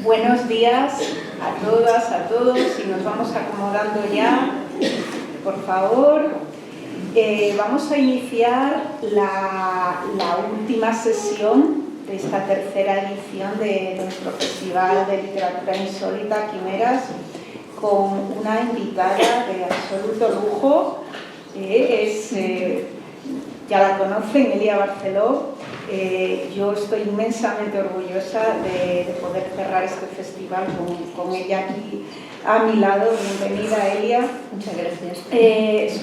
Buenos días a todas, a todos, y nos vamos acomodando ya, por favor. Vamos a iniciar la última sesión de esta tercera edición de nuestro Festival de Literatura Insólita, Quimeras, con una invitada de absoluto lujo. Ya la conocen, Elia Barceló. Yo estoy inmensamente orgullosa de poder cerrar este festival con ella aquí a mi lado. Bienvenida, Elia. Muchas gracias. Es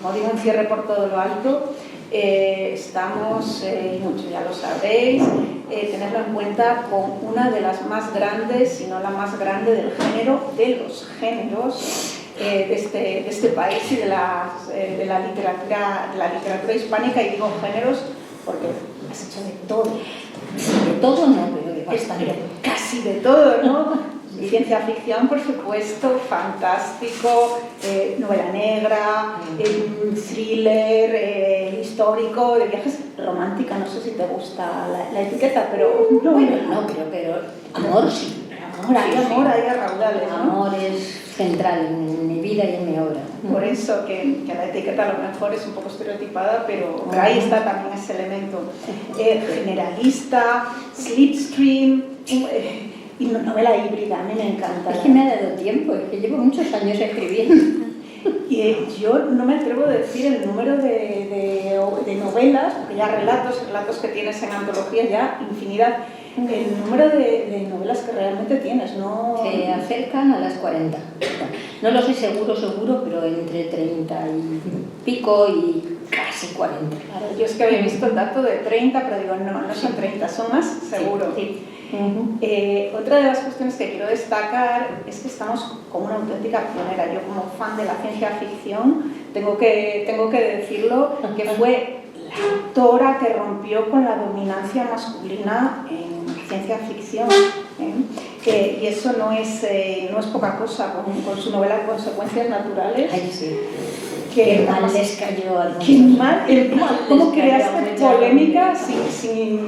como digo, un cierre por todo lo alto. Estamos, mucho ya lo sabréis, tenerlo en cuenta con una de las más grandes, si no la más grande del género, de los géneros de este país y de la literatura hispánica. Y digo géneros porque has hecho de todo. De todo no, pero de bastante. Casi de todo, ¿no? Ciencia ficción, por supuesto, fantástico, novela negra, thriller, histórico, de viajes, romántica. No sé si te gusta la etiqueta, pero no, bueno, no creo, pero amor sí. Amor, hay a raudales, ¿no? Amor es central en mi vida y en mi obra. Por eso que la etiqueta a lo mejor es un poco estereotipada, pero ahí está también ese elemento generalista, slipstream, y novela híbrida. A mí me encanta. Es que me ha dado tiempo, es que llevo muchos años escribiendo. Y yo no me atrevo a decir el número de novelas, porque ya relatos que tienes en antologías, ya infinidad. El número de novelas que realmente tienes, ¿no? Se acercan a las 40. No lo sé seguro, pero entre 30 y pico y casi 40. Claro, yo es que había visto el dato de 30, pero digo, no son 30, son más, seguro. Sí. Otra de las cuestiones que quiero destacar es que estamos con una auténtica pionera. Yo, como fan de la ciencia ficción, tengo que decirlo, que fue la autora que rompió con la dominancia masculina en ciencia ficción, y eso no es poca cosa, con su novela Consecuencias Naturales. Ay, sí. Qué mal les cayó al ¿Cómo creaste polémica sin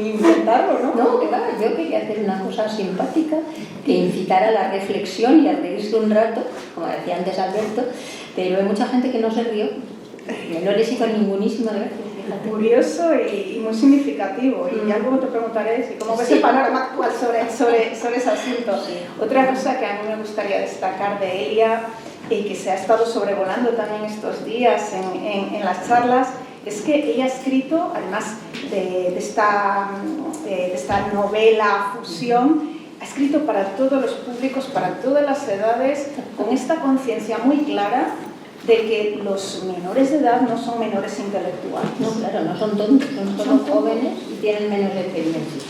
intentarlo, no? No, que va, yo quería hacer una cosa simpática que incitara a la reflexión y a reírse un rato, como decía antes Alberto, pero hay mucha gente que no se rió. No les hizo ningunísima gracia. Curioso y muy significativo. Y ya luego te preguntaré si cómo ves el panorama actual sobre ese asunto. Sí. Otra cosa que a mí me gustaría destacar de Elia, y que se ha estado sobrevolando también estos días en las charlas, es que ella ha escrito, además de esta novela fusión, ha escrito para todos los públicos, para todas las edades, con esta conciencia muy clara de que los menores de edad no son menores intelectuales. No, claro, no son tontos, son jóvenes y tienen menos experiencia.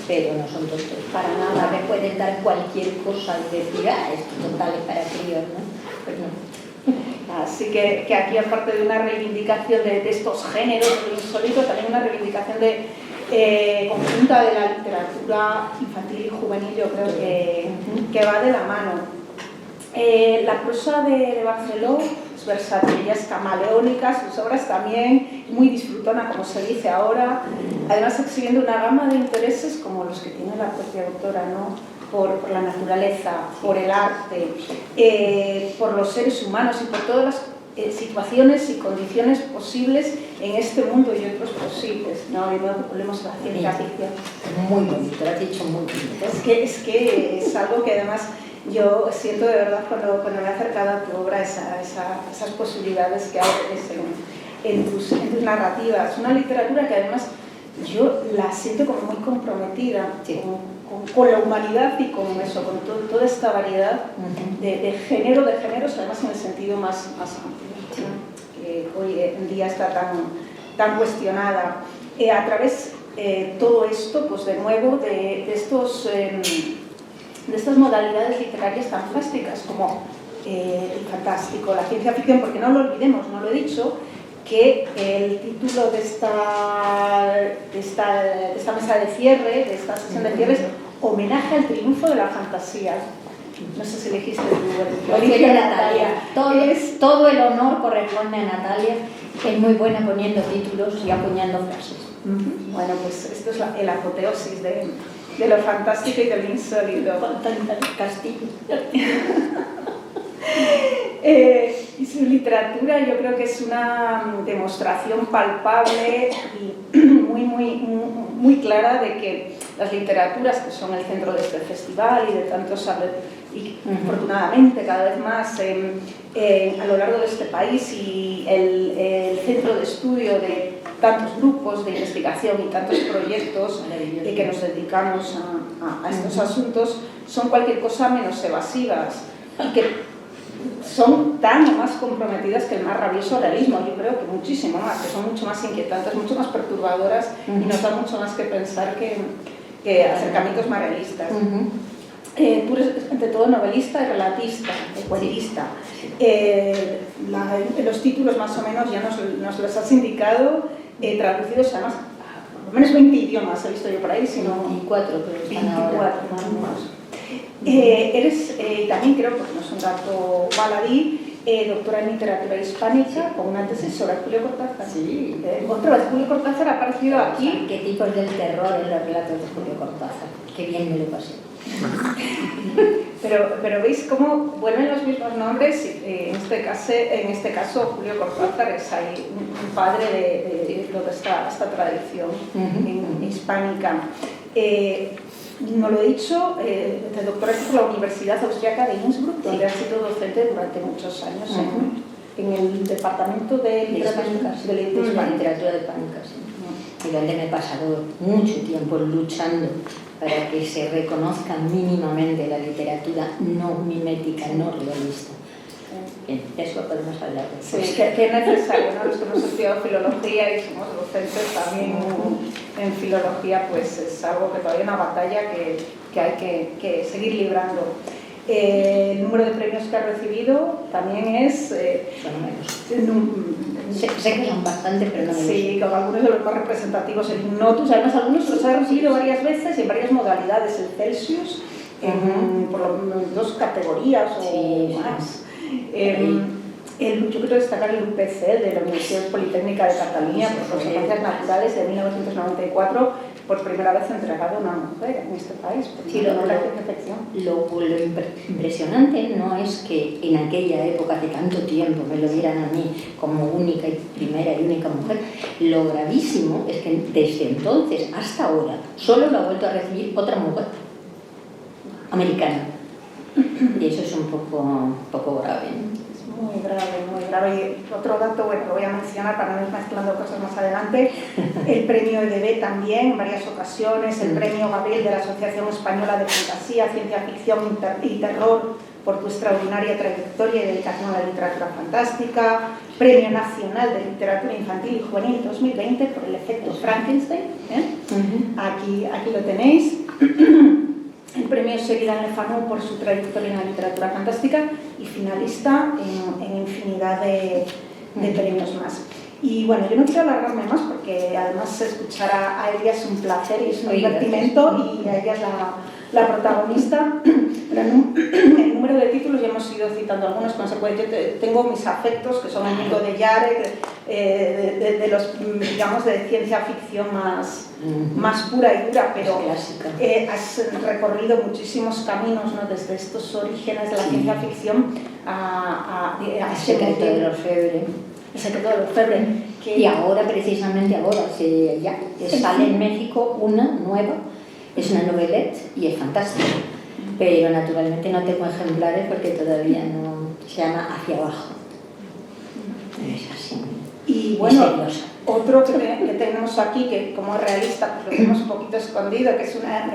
Pero no son tontos para nada, me pueden dar cualquier cosa y decir, esto total es para críos, ¿no? Pues no. Así que aquí, aparte de una reivindicación de estos géneros, de lo insólito, también una reivindicación conjunta de la literatura infantil y juvenil, yo creo que va de la mano. La prosa de Barceló es versátil, ella es camaleónica, sus obras también, muy disfrutona, como se dice ahora, además exhibiendo una gama de intereses como los que tiene la propia autora, ¿no? Por la naturaleza, por el arte, por los seres humanos y por todas las situaciones y condiciones posibles en este mundo y otros posibles, ¿no? Y luego volvemos a la ciencia ficción. Muy bonito, lo has dicho muy bonito. Es que es algo que además yo siento de verdad cuando me he acercado a tu obra, esas posibilidades que abres en tus narrativas. Una literatura que además yo la siento como muy comprometida, sí, con la humanidad y con eso, con toda esta variedad de géneros, además en el sentido más amplio, que hoy en día está tan cuestionada. A través de todo esto, pues de nuevo, de estas modalidades literarias tan fantásticas como el fantástico, la ciencia ficción, porque no lo olvidemos, no lo he dicho, que el título de esta mesa de cierre, de esta sesión de cierre, es Homenaje al triunfo de la fantasía. No sé si elegiste tu origen, Natalia. Todo el honor corresponde a Natalia, que es muy buena poniendo títulos y acuñando frases. Bueno, pues esto es la apoteosis de lo fantástico y de lo insólito. Castillo. Y su literatura yo creo que es una demostración palpable y muy clara de que las literaturas que son el centro de este festival y de tantos, y afortunadamente cada vez más a lo largo de este país, y el centro de estudio de tantos grupos de investigación y tantos proyectos que nos dedicamos a estos asuntos, son cualquier cosa menos evasivas y que son tan o más comprometidas que el más rabioso realismo, yo creo que muchísimo más, que son mucho más inquietantes, mucho más perturbadoras y nos dan mucho más que pensar que acercamientos más realistas. Tú eres ante todo novelista y relatista, cuentista. Los títulos más o menos ya nos los has indicado, traducidos además por lo menos 20 idiomas, he visto yo por ahí, sino 24, pero están 24 ahora. más o menos. Eres, también creo, porque no es un dato baladí, doctora en literatura hispánica con una tesis sobre Julio Cortázar. Sí. Otra vez, Julio Cortázar ha aparecido aquí. Arquetipos del terror en los relatos de Julio Cortázar. Qué bien me lo pasé. Pero veis cómo vuelven los mismos nombres. En este caso Julio Cortázar es ahí un padre de toda esta tradición hispánica. No lo he dicho, el doctorado por la Universidad Austriaca de Innsbruck, donde ha sido docente durante muchos años en el departamento de literatura hispánica, sí. Y donde me he pasado mucho tiempo luchando para que se reconozca mínimamente la literatura no mimética, no realista. Bien, eso podemos hablar después. Sí, que es necesario, ¿no? Los que hemos estudiado filología y somos docentes también en filología, pues es algo que todavía es una batalla que hay que seguir librando. El número de premios que ha recibido también es... son menos. Sé que son bastantes, pero no menos. Sí, con algunos de los más representativos, el Ignotus, además algunos los ha recibido varias veces y en varias modalidades, el Celsius, por lo menos 2 categorías o más. Yo quiero destacar el UPC de la Universidad Politécnica de Cataluña por consecuencias naturales de 1994, por primera vez entregado a una mujer en este país. Sí, lo impresionante no es que en aquella época de tanto tiempo me lo dieran a mí como única y primera y única mujer. Lo gravísimo es que desde entonces hasta ahora solo lo ha vuelto a recibir otra mujer americana. Y eso es un poco grave, ¿no? Muy grave. Y otro dato, bueno, lo voy a mencionar para no ir mezclando cosas más adelante. El premio EDB también, en varias ocasiones. El premio Gabriel de la Asociación Española de Fantasía, Ciencia Ficción y Terror por tu extraordinaria trayectoria y dedicación a la literatura fantástica. Premio Nacional de Literatura Infantil y Juvenil 2020 por el efecto Frankenstein. Aquí lo tenéis. El premio Sheridan Le Fanu por su trayectoria en la literatura fantástica y finalista en infinidad de premios más. Y bueno, yo no quiero alargarme más porque además escuchar a ella es un placer y es un divertimento y ella es la protagonista. Pero el número de títulos ya hemos ido citando algunos consecuentes. Yo tengo mis afectos, que son el Nico de Jarek, de los, digamos, de ciencia ficción más pura y dura, pero has recorrido muchísimos caminos, ¿no? Desde estos orígenes de la ciencia ficción a El secreto de los Orfebre. El secreto de los Orfebre. Y ahora, precisamente ahora, sale en México una nueva, es una novelette y es fantástica. Pero naturalmente no tengo ejemplares porque todavía no. Se llama Hacia Abajo. Es así. Y bueno, misteriosa. Otro que tenemos aquí, que como es realista, pues lo tenemos un poquito escondido, que es una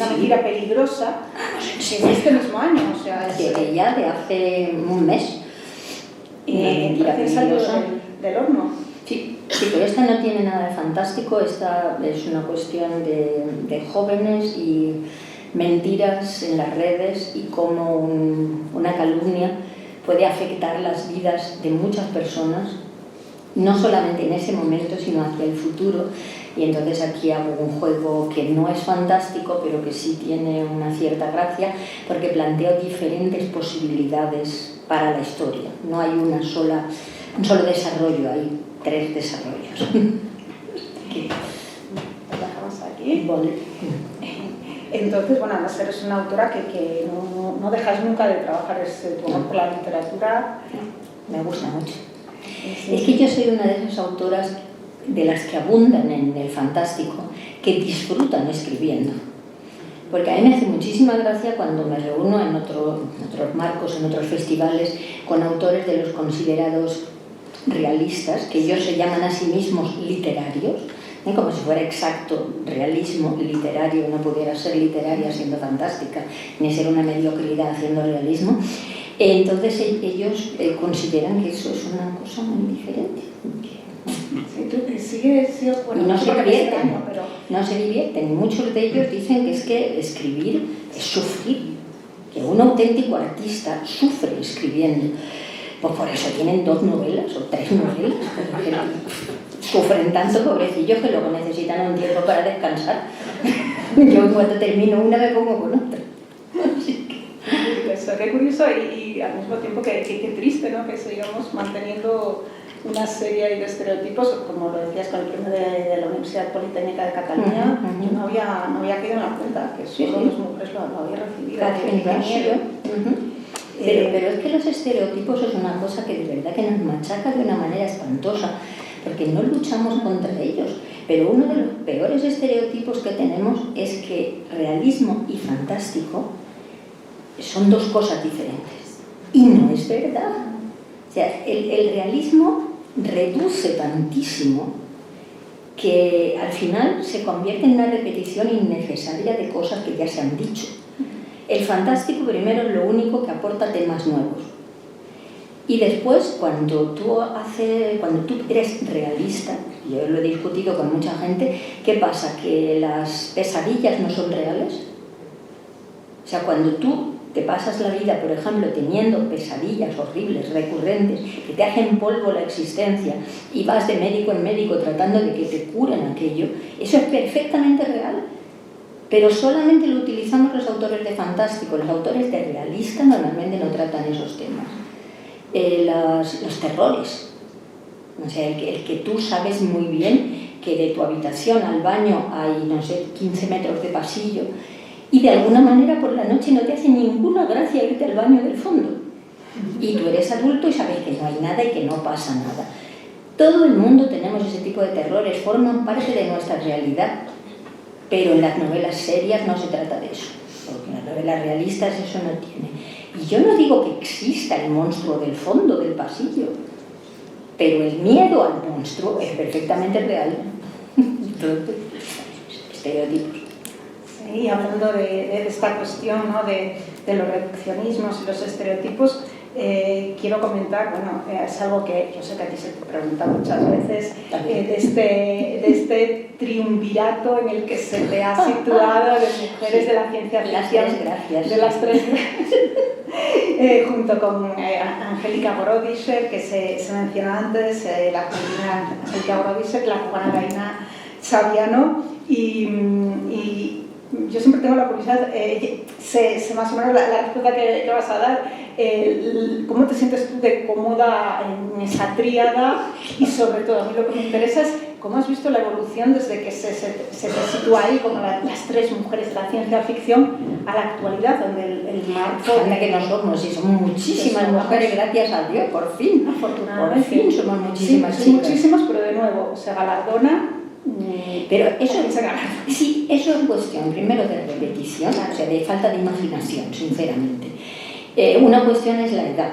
mentira peligrosa, que es de este mismo año. O sea, es ya de hace un mes. Recién salió del horno. Sí, pero esta no tiene nada de fantástico, esta es una cuestión de jóvenes y mentiras en las redes y cómo una calumnia puede afectar las vidas de muchas personas, no solamente en ese momento, sino hacia el futuro. Y entonces aquí hago un juego que no es fantástico, pero que sí tiene una cierta gracia, porque planteo diferentes posibilidades para la historia. No hay un solo desarrollo, hay 3 desarrollos. Lo dejamos aquí. Entonces, bueno, además eres una autora que no dejas nunca de trabajar tu amor por la literatura. Me gusta mucho. Es que yo soy una de esas autoras de las que abundan en el fantástico, que disfrutan escribiendo. Porque a mí me hace muchísima gracia cuando me reúno en otros marcos, en otros festivales, con autores de los considerados realistas, que ellos se llaman a sí mismos literarios, como si fuera exacto realismo literario, no pudiera ser literaria siendo fantástica, ni ser una mediocridad haciendo realismo. Entonces ellos consideran que eso es una cosa muy diferente. Bueno, y no se divierten, no se divierten. Y muchos de ellos dicen que es que escribir es sufrir, que un auténtico artista sufre escribiendo. Pues por eso tienen 2 novelas o 3 novelas. Sufren tanto, pobrecillos, que luego necesitan un tiempo para descansar. Yo cuando termino una me pongo con otra. Eso, qué curioso y al mismo tiempo que triste, ¿no? Que sigamos manteniendo una serie de estereotipos, como lo decías con el premio de la Universidad Politécnica de Cataluña. Yo no había caído en la cuenta que solo las mujeres lo habían recibido. Qué miedo. Pero es que los estereotipos es una cosa que de verdad que nos machaca de una manera espantosa, porque no luchamos contra ellos. Pero uno de los peores estereotipos que tenemos es que realismo y fantástico son 2 cosas diferentes. Y no es verdad. O sea, el realismo reduce tantísimo que al final se convierte en una repetición innecesaria de cosas que ya se han dicho. El fantástico primero es lo único que aporta temas nuevos. Y después, cuando tú eres realista, yo lo he discutido con mucha gente, ¿qué pasa? ¿Que las pesadillas no son reales? O sea, cuando tú te pasas la vida, por ejemplo, teniendo pesadillas horribles, recurrentes, que te hacen polvo la existencia y vas de médico en médico tratando de que te curen aquello, eso es perfectamente real. Pero solamente lo utilizamos los autores de fantástico. Los autores de realista normalmente no tratan esos temas. Los terrores. O sea, el que tú sabes muy bien que de tu habitación al baño hay, 15 metros de pasillo, y de alguna manera por la noche no te hace ninguna gracia irte al baño del fondo. Y tú eres adulto y sabes que no hay nada y que no pasa nada. Todo el mundo tenemos ese tipo de terrores, forman parte de nuestra realidad. Pero en las novelas serias no se trata de eso, porque en las novelas realistas eso no tiene. Y yo no digo que exista el monstruo del fondo del pasillo, pero el miedo al monstruo es perfectamente real. Estereotipos. Sí, hablando de esta cuestión, ¿no? de los reduccionismos y los estereotipos, quiero comentar, es algo que yo sé que a ti se te pregunta muchas veces, de este triunvirato en el que se te ha situado de mujeres de la ciencia ficción, de las 3 junto con Angélica Borodischer, que se mencionó antes, la argentina Angélica Borodischer, la cubana Gaina Saviano, y yo siempre tengo la curiosidad, sé más o menos la respuesta que vas a dar. ¿Cómo te sientes tú de cómoda en esa tríada? Y sobre todo, a mí lo que me interesa es cómo has visto la evolución desde que se te sitúa ahí como las 3 mujeres de la ciencia ficción a la actualidad, donde el marco... Anda que no somos, y somos muchísimas mujeres, gracias a Dios, por fin. Afortunadamente. Por fin somos muchísimas sí, chicas. muchísimas, pero de nuevo, se galardona. Pero eso es cuestión primero de repetición, o sea, de falta de imaginación, sinceramente. Una cuestión es la edad.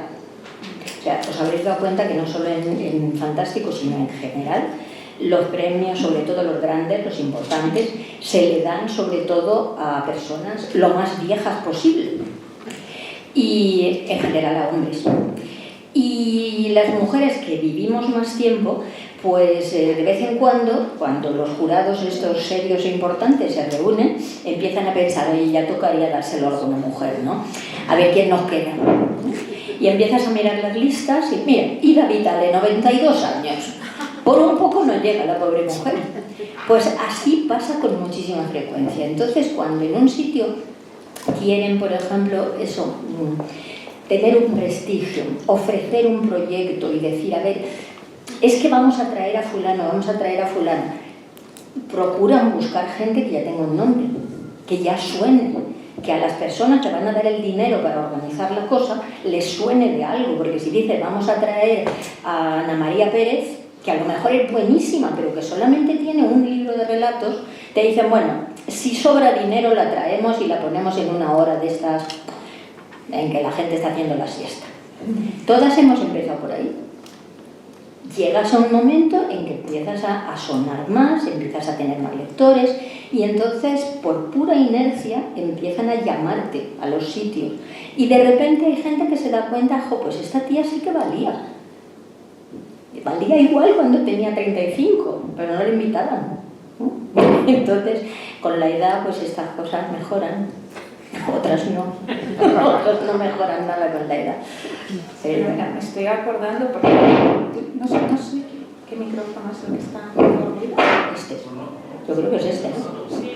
O sea, os habréis dado cuenta que no solo en fantástico, sino en general, los premios, sobre todo los grandes, los importantes, se le dan sobre todo a personas lo más viejas posible, y en general a hombres. Y las mujeres que vivimos más tiempo, pues de vez en cuando los jurados estos serios e importantes se reúnen, empiezan a pensar, oye, ya tocaría dárselo a alguna mujer, ¿no? A ver quién nos queda. Y empiezas a mirar las listas y, mira, Ida Vitale, de 92 años. Por un poco no llega la pobre mujer. Pues así pasa con muchísima frecuencia. Entonces, cuando en un sitio quieren, por ejemplo, eso, tener un prestigio, ofrecer un proyecto y decir, a ver, es que vamos a traer a fulano, vamos a traer a fulana, procuran buscar gente que ya tenga un nombre. que ya suene, que a las personas que van a dar el dinero para organizar la cosa les suene de algo, porque si dices vamos a traer a Ana María Pérez, que a lo mejor es buenísima, pero que solamente tiene un libro de relatos, te dicen, bueno, si sobra dinero la traemos y la ponemos en una hora de estas en que la gente está haciendo la siesta. Todas hemos empezado por ahí. Llegas a un momento en que empiezas a sonar más, empiezas a tener más lectores y entonces por pura inercia empiezan a llamarte a los sitios y de repente hay gente que se da cuenta, jo, pues esta tía sí que valía igual cuando tenía 35, pero no le invitaban, ¿no? Entonces con la edad pues estas cosas mejoran, otras no, otras no mejoran nada con la edad. Pero me estoy acordando porque no sé qué micrófono es el que está haciendo ruido. Este, yo creo que es este, ¿no?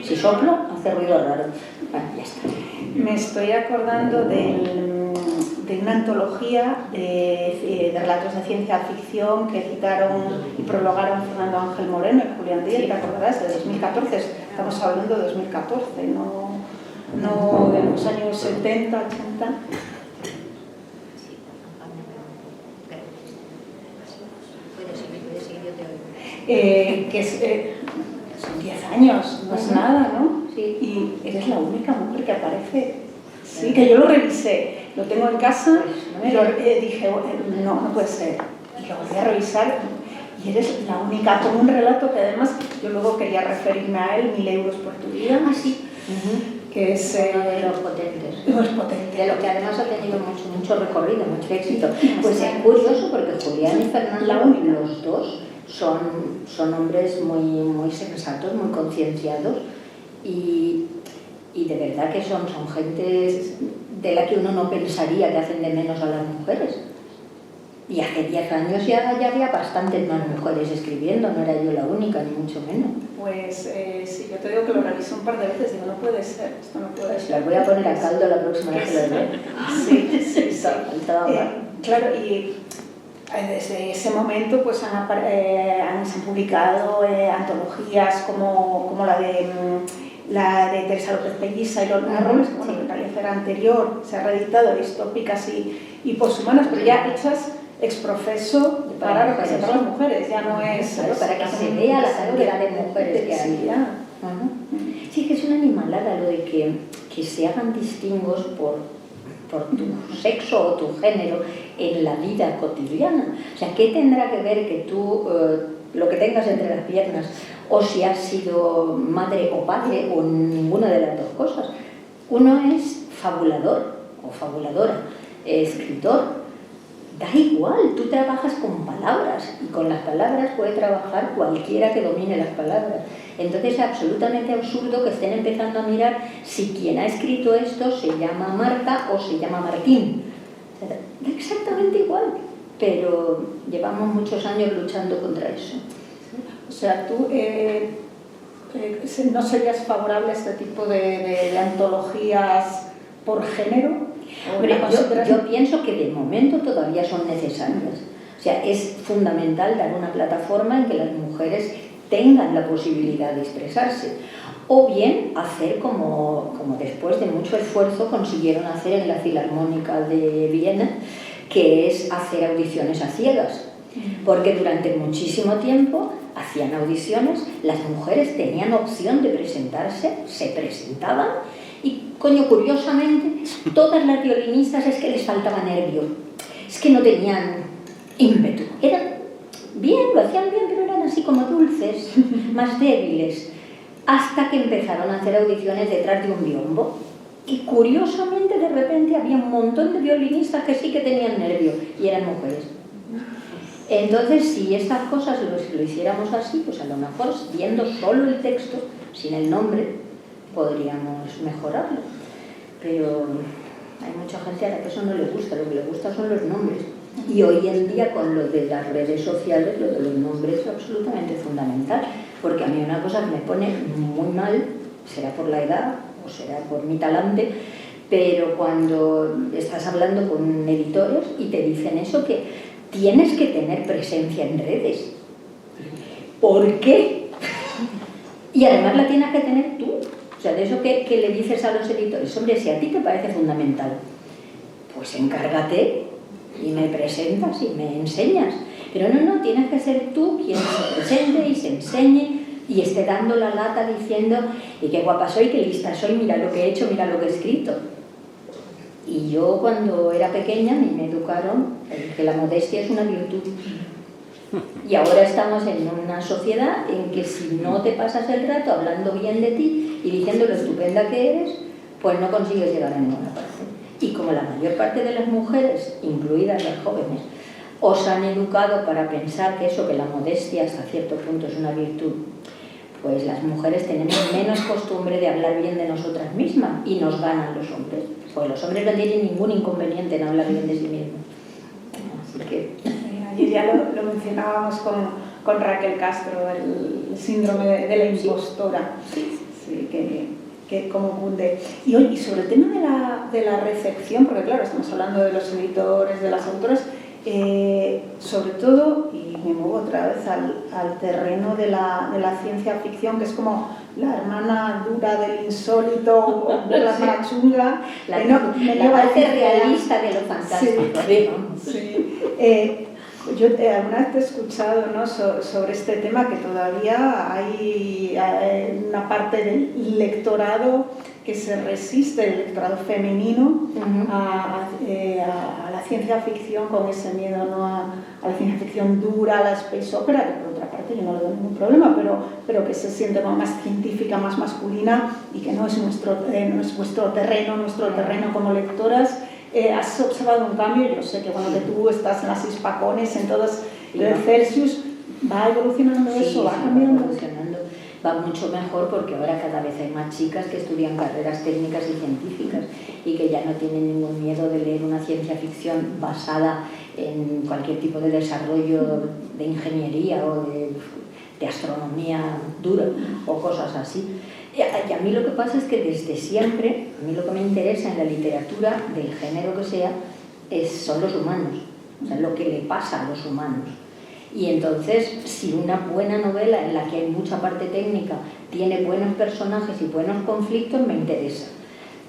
Si soplo hace ruido raro. Bueno, ya está. Me estoy acordando de una antología de relatos de ciencia ficción que citaron y prologaron Fernando Ángel Moreno y Julián Díaz, ¿te acordarás? De 2014, estamos hablando de 2014, no de los años 70, 80. Que son 10 años, no es nada, ¿no? Sí. Y eres la única mujer que aparece. Sí, que yo lo revisé, lo tengo en casa, y dije, no puede ser. Y lo volví a revisar y eres la única, con un relato que además yo luego quería referirme a él, 1000 euros por tu vida. Ah, sí. Que es uno de los potentes. Los potentes. De lo que además ha tenido mucho recorrido, mucho éxito. Pues es curioso porque Julián y Fernando, los dos, son hombres muy sensatos, muy concienciados y de verdad que son gente de la que uno no pensaría que hacen de menos a las mujeres. Y hace 10 años ya había bastantes más mujeres escribiendo, no era yo la única, ni mucho menos. Pues sí, yo te digo que lo revisé un par de veces, digo, no puede ser, esto no puede ser. Las voy a poner a caldo la próxima vez que lo vea. Sí. Claro, y desde ese momento pues se han publicado antologías como la de Teresa López Pelliza y los narrones, que en realidad era anterior, se ha reeditado, distópicas y poshumanas, pero ya hechas exprofeso para representar a las mujeres, ya no es... Claro, para que se vea la cantidad de mujeres que hay. Sí, que es una animalada lo de que se hagan distingos por tu sexo o tu género en la vida cotidiana. O sea, ¿qué tendrá que ver que tú lo que tengas entre las piernas o si has sido madre o padre o ninguna de las dos cosas? Uno es fabulador o fabuladora, escritor. Da igual, tú trabajas con palabras y con las palabras puede trabajar cualquiera que domine las palabras. Entonces es absolutamente absurdo que estén empezando a mirar si quien ha escrito esto se llama Marta o se llama Martín. O sea, da exactamente igual, pero llevamos muchos años luchando contra eso. O sea, tú no serías favorable a este tipo de antologías por género. Hombre, yo pienso que de momento todavía son necesarias. O sea, es fundamental dar una plataforma en que las mujeres tengan la posibilidad de expresarse. O bien hacer como después de mucho esfuerzo consiguieron hacer en la Filarmónica de Viena, que es hacer audiciones a ciegas. Porque durante muchísimo tiempo hacían audiciones, las mujeres tenían opción de presentarse, se presentaban y, coño, curiosamente, todas las violinistas es que les faltaba nervio, es que no tenían ímpetu, eran bien, lo hacían bien, pero eran así como dulces, más débiles, hasta que empezaron a hacer audiciones detrás de un biombo y curiosamente de repente había un montón de violinistas que sí que tenían nervio y eran mujeres. Entonces, si estas cosas lo hiciéramos así, pues a lo mejor viendo solo el texto, sin el nombre, podríamos mejorarlo. Pero hay mucha gente a la que eso no le gusta, lo que le gusta son los nombres. Y hoy en día, con lo de las redes sociales, lo de los nombres es absolutamente fundamental, porque a mí una cosa que me pone muy mal, será por la edad o será por mi talante, pero cuando estás hablando con editores y te dicen eso, que tienes que tener presencia en redes. ¿Por qué? Y además la tienes que tener tú. O sea, de eso que le dices a los editores, hombre, si a ti te parece fundamental, pues encárgate y me presentas y me enseñas. Pero no, tienes que ser tú quien se presente y se enseñe y esté dando la lata diciendo y qué guapa soy, qué lista soy, mira lo que he hecho, mira lo que he escrito. Y yo cuando era pequeña me educaron que la modestia es una virtud. Y ahora estamos en una sociedad en que si no te pasas el rato hablando bien de ti y diciendo lo estupenda que eres, pues no consigues llegar a ninguna parte. Y como la mayor parte de las mujeres, incluidas las jóvenes, os han educado para pensar que eso, que la modestia hasta cierto punto es una virtud, pues las mujeres tenemos menos costumbre de hablar bien de nosotras mismas y nos ganan los hombres. Pues los hombres no tienen ningún inconveniente en hablar bien de sí mismos. Así que... Ayer ya lo mencionábamos con Raquel Castro, el síndrome de la impostora, sí, que como cunde. Y sobre el tema de la recepción, porque claro, estamos hablando de los editores, de las autoras, sobre todo, y me muevo otra vez al terreno de la ciencia ficción, que es como la hermana dura del insólito, o la hermana chunga. La parte realista de lo fantástico. Sí. Yo alguna vez te he escuchado, ¿no?, sobre este tema, que todavía hay una parte del lectorado que se resiste, el lectorado femenino, a la ciencia ficción, con ese miedo, ¿no?, a la ciencia ficción dura, a la space opera, que por otra parte yo no le doy ningún problema, pero que se siente más científica, más masculina, y que no es vuestro terreno como lectoras. ¿Has observado un cambio? Yo sé que cuando tú estás en las hispacones, en todos el Celsius, ¿va evolucionando eso? ¿Va cambiando? Va evolucionando. Va mucho mejor porque ahora cada vez hay más chicas que estudian carreras técnicas y científicas y que ya no tienen ningún miedo de leer una ciencia ficción basada en cualquier tipo de desarrollo de ingeniería o de astronomía dura o cosas así. Y a mí lo que pasa es que desde siempre, a mí lo que me interesa en la literatura, del género que sea, son los humanos, o sea, lo que le pasa a los humanos. Y entonces, si una buena novela en la que hay mucha parte técnica tiene buenos personajes y buenos conflictos, me interesa.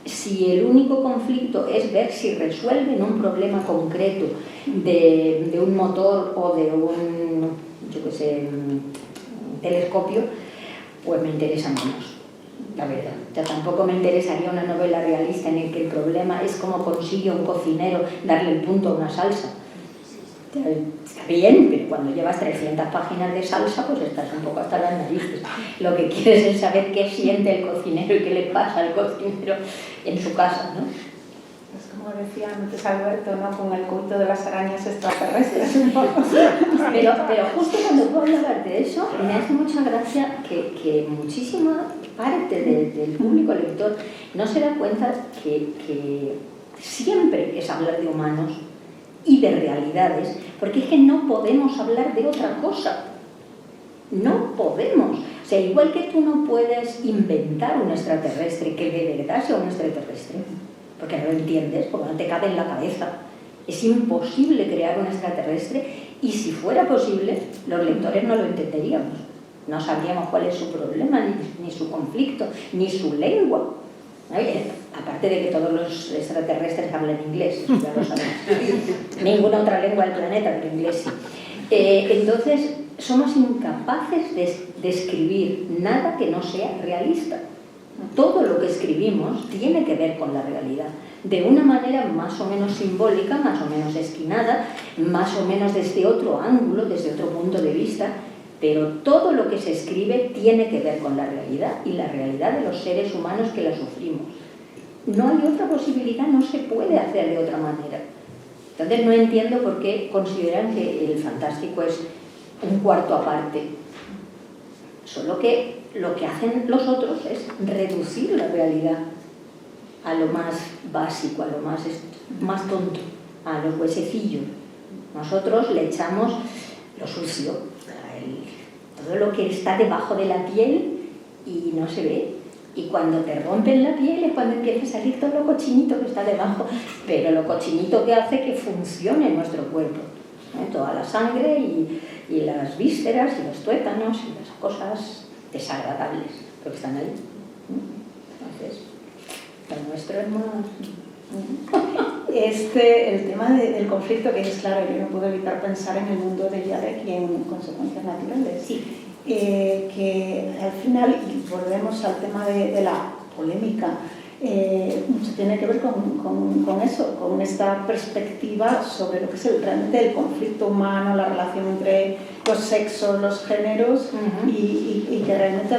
Si el único conflicto es ver si resuelven un problema concreto de un motor o de un, un telescopio, pues me interesa menos. La verdad, tampoco me interesaría una novela realista en la que el problema es cómo consigue un cocinero darle el punto a una salsa. Está bien, pero cuando llevas 300 páginas de salsa, pues estás un poco hasta las narices. Lo que quieres es saber qué siente el cocinero y qué le pasa al cocinero en su casa, ¿no? Es como decía antes Alberto, ¿no?, con el culto de las arañas extraterrestres. Pero justo cuando tú hablabas de eso, me hace mucha gracia que muchísima parte del público lector no se da cuenta que siempre es hablar de humanos y de realidades, porque es que no podemos hablar de otra cosa. No podemos. O sea, igual que tú no puedes inventar un extraterrestre que de verdad sea un extraterrestre, porque no lo entiendes, porque no te cabe en la cabeza. Es imposible crear un extraterrestre, y si fuera posible, los lectores no lo entenderíamos. No sabríamos cuál es su problema, ni su conflicto, ni su lengua. Aparte de que todos los extraterrestres hablan inglés, eso ya lo sabemos. Ninguna otra lengua del planeta, pero inglés sí. Entonces, somos incapaces de escribir nada que no sea realista. Todo lo que escribimos tiene que ver con la realidad, de una manera más o menos simbólica, más o menos esquinada, más o menos desde otro ángulo, desde otro punto de vista, pero todo lo que se escribe tiene que ver con la realidad y la realidad de los seres humanos que la sufrimos. No hay otra posibilidad, no se puede hacer de otra manera. Entonces no entiendo por qué consideran que el fantástico es un cuarto aparte. Solo que lo que hacen los otros es reducir la realidad a lo más básico, a lo más tonto, a los huesecillos. Nosotros le echamos lo sucio, todo lo que está debajo de la piel y no se ve. Y cuando te rompen la piel es cuando empieza a salir todo lo cochinito que está debajo, pero lo cochinito que hace que funcione nuestro cuerpo, ¿eh? Toda la sangre y las vísceras y los tuétanos y las cosas desagradables que están ahí. Entonces, lo nuestro es más... El tema del conflicto, que es claro, yo no puedo evitar pensar en el mundo de Yarek y en consecuencias naturales. Sí. Que al final, y volvemos al tema de la polémica, mucho tiene que ver con eso, con esta perspectiva sobre lo que es realmente el conflicto humano, la relación entre los sexos, los géneros, y que realmente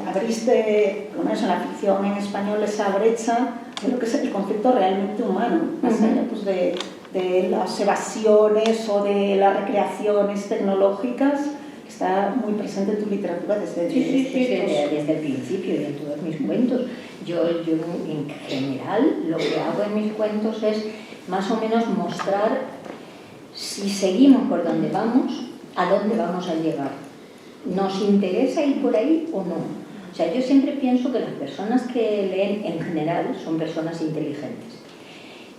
abriste, por lo menos en la ficción en español, esa brecha de lo que es el conflicto realmente humano, más allá pues, de las evasiones o de las recreaciones tecnológicas. Está muy presente en tu literatura desde el principio y en todos mis cuentos. Yo en general lo que hago en mis cuentos es más o menos mostrar, si seguimos por donde vamos, a dónde vamos a llegar. ¿Nos interesa ir por ahí o no? O sea, yo siempre pienso que las personas que leen en general son personas inteligentes.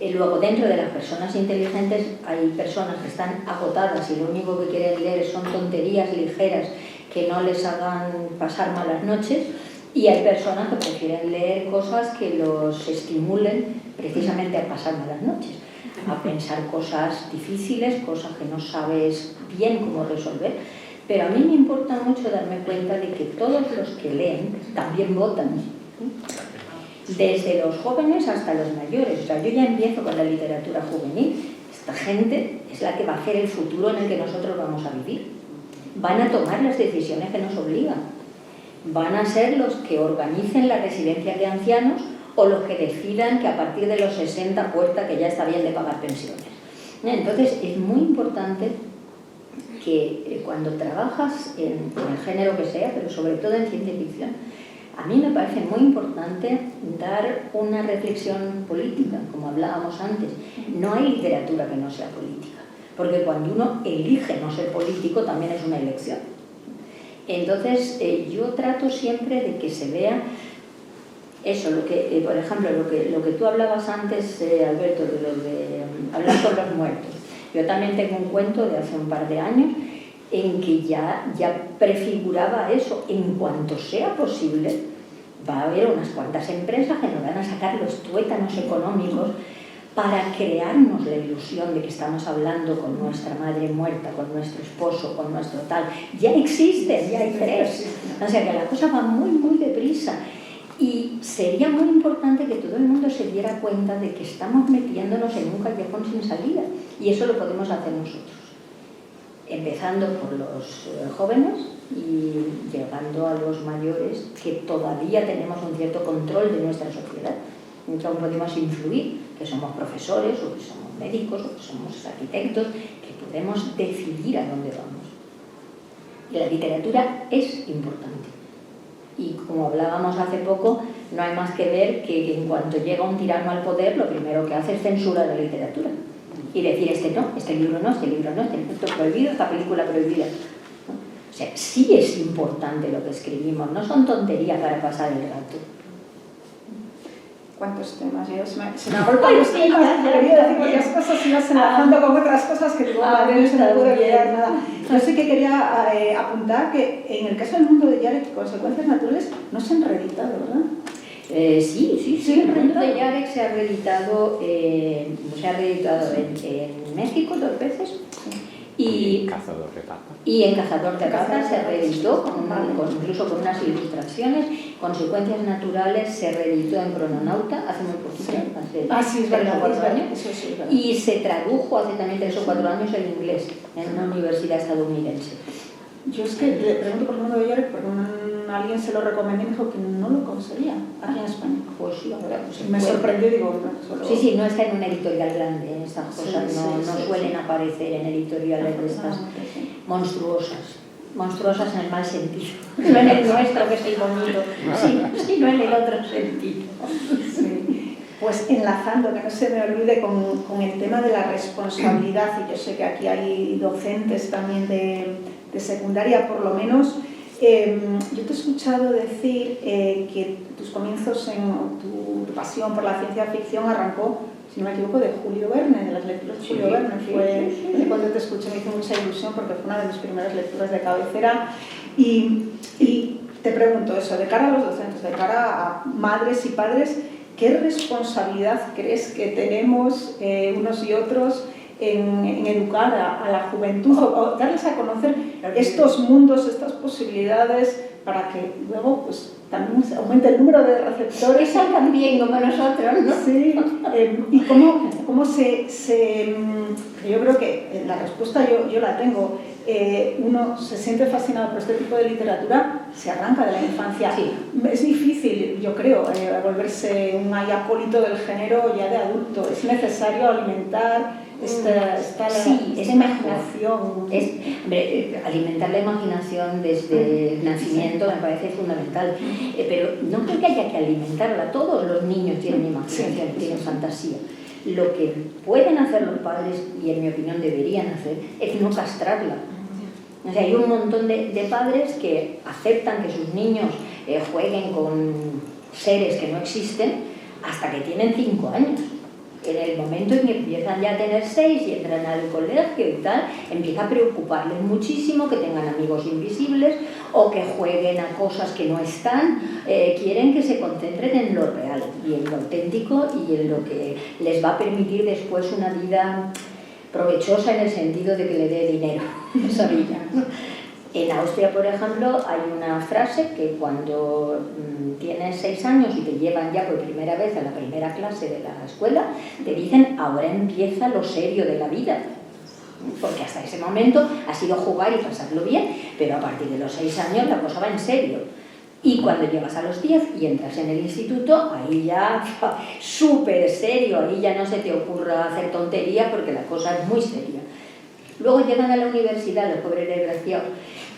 Luego, dentro de las personas inteligentes hay personas que están agotadas y lo único que quieren leer son tonterías ligeras que no les hagan pasar malas noches, y hay personas que prefieren leer cosas que los estimulen precisamente a pasar malas noches, a pensar cosas difíciles, cosas que no sabes bien cómo resolver. Pero a mí me importa mucho darme cuenta de que todos los que leen también votan, desde los jóvenes hasta los mayores. O sea, yo ya empiezo con la literatura juvenil. Esta gente es la que va a hacer el futuro en el que nosotros vamos a vivir. Van a tomar las decisiones que nos obligan. Van a ser los que organicen las residencias de ancianos o los que decidan que a partir de los 60 cuesta que ya está bien de pagar pensiones. Entonces, es muy importante que cuando trabajas en el género que sea, pero sobre todo en ciencia ficción, a mí me parece muy importante dar una reflexión política, como hablábamos antes. No hay literatura que no sea política, porque cuando uno elige no ser político también es una elección. Entonces, yo trato siempre de que se vea eso, lo que, por ejemplo, lo que tú hablabas antes, Alberto, de lo de hablar con los muertos. Yo también tengo un cuento de hace un par de años en que ya prefiguraba eso. En cuanto sea posible, va a haber unas cuantas empresas que nos van a sacar los tuétanos económicos para crearnos la ilusión de que estamos hablando con nuestra madre muerta, con nuestro esposo, con nuestro tal. Ya existen, ya hay 3. O sea que la cosa va muy, muy deprisa. Y sería muy importante que todo el mundo se diera cuenta de que estamos metiéndonos en un callejón sin salida. Y eso lo podemos hacer nosotros. Empezando por los jóvenes y llegando a los mayores, que todavía tenemos un cierto control de nuestra sociedad. Entonces podemos influir, que somos profesores, o que somos médicos, o que somos arquitectos, que podemos decidir a dónde vamos. Y la literatura es importante. Y como hablábamos hace poco, no hay más que ver que en cuanto llega un tirano al poder, lo primero que hace es censurar la literatura. Y decir, este no, este libro no, este libro no, este libro prohibido, esta película prohibida. O sea, sí es importante lo que escribimos, no son tonterías para pasar el rato. ¿Cuántos temas? Se me golpean los temas, quería decir varias cosas y vas enlazando con otras cosas que digo, no se me puede olvidar nada. Yo sí que quería apuntar que en el caso del mundo de Yarek, consecuencias naturales, no se han reeditado, ¿verdad? Sí, el mundo de Yarek se ha reeditado en México 2 veces. Y en Cazador de Patas se reeditó, incluso con unas ilustraciones. Consecuencias naturales se reeditó en Crononauta hace muy poquito, hace 3 o 4 años. Y se tradujo hace también 3 o 4 años en inglés, en una universidad estadounidense. Yo es que le pregunto por el mundo de Yarek porque alguien se lo recomendó y me dijo que no lo conseguía aquí en España. Pues sí, ahora pues me sorprendió y digo, no, solo... Sí, no está en una editorial grande, estas cosas no suelen aparecer en editoriales de estas monstruosas en el mal sentido, no en el nuestro que es el bonito, sino en el otro sentido. Sí. Pues enlazando, que no se me olvide con el tema de la responsabilidad, y yo sé que aquí hay docentes también de secundaria por lo menos. Yo te he escuchado decir que tus comienzos en tu pasión por la ciencia ficción arrancó, si no me equivoco, de Julio Verne, de las lecturas de Julio Verne. Fue cuando te escuché, me hizo mucha ilusión porque fue una de mis primeras lecturas de cabecera. Y te pregunto eso, de cara a los docentes, pues de cara a madres y padres, ¿qué responsabilidad crees que tenemos unos y otros en educar a la juventud o darles a conocer estos mundos, estas posibilidades, para que luego pues también se aumente el número de receptores? Salgan bien como nosotros, ¿no? Sí, y cómo yo creo que la respuesta yo la tengo. Uno se siente fascinado por este tipo de literatura, se arranca de la infancia. Sí. Es difícil, yo creo, volverse un acólito del género ya de adulto. Es necesario alimentar esa imaginación. Alimentar la imaginación desde el nacimiento me parece fundamental, pero no creo que haya que alimentarla. Todos los niños tienen imaginación, tienen fantasía. Lo que pueden hacer los padres, y en mi opinión deberían hacer, es no castrarla. O sea, hay un montón de padres que aceptan que sus niños jueguen con seres que no existen hasta que tienen 5 años. En el momento en que empiezan ya a tener 6 y entran al colegio y tal, empieza a preocuparles muchísimo que tengan amigos invisibles o que jueguen a cosas que no están. Quieren que se concentren en lo real y en lo auténtico y en lo que les va a permitir después una vida provechosa en el sentido de que le dé dinero esa vida. En Austria, por ejemplo, hay una frase que cuando tienes 6 años y te llevan ya por primera vez a la primera clase de la escuela, te dicen, ahora empieza lo serio de la vida. Porque hasta ese momento ha sido jugar y pasarlo bien, pero a partir de los 6 años la cosa va en serio. Y cuando llegas a los 10 y entras en el instituto, ahí ya súper serio, ahí ya no se te ocurra hacer tonterías porque la cosa es muy seria. Luego llegan a la universidad, los pobres desgraciados,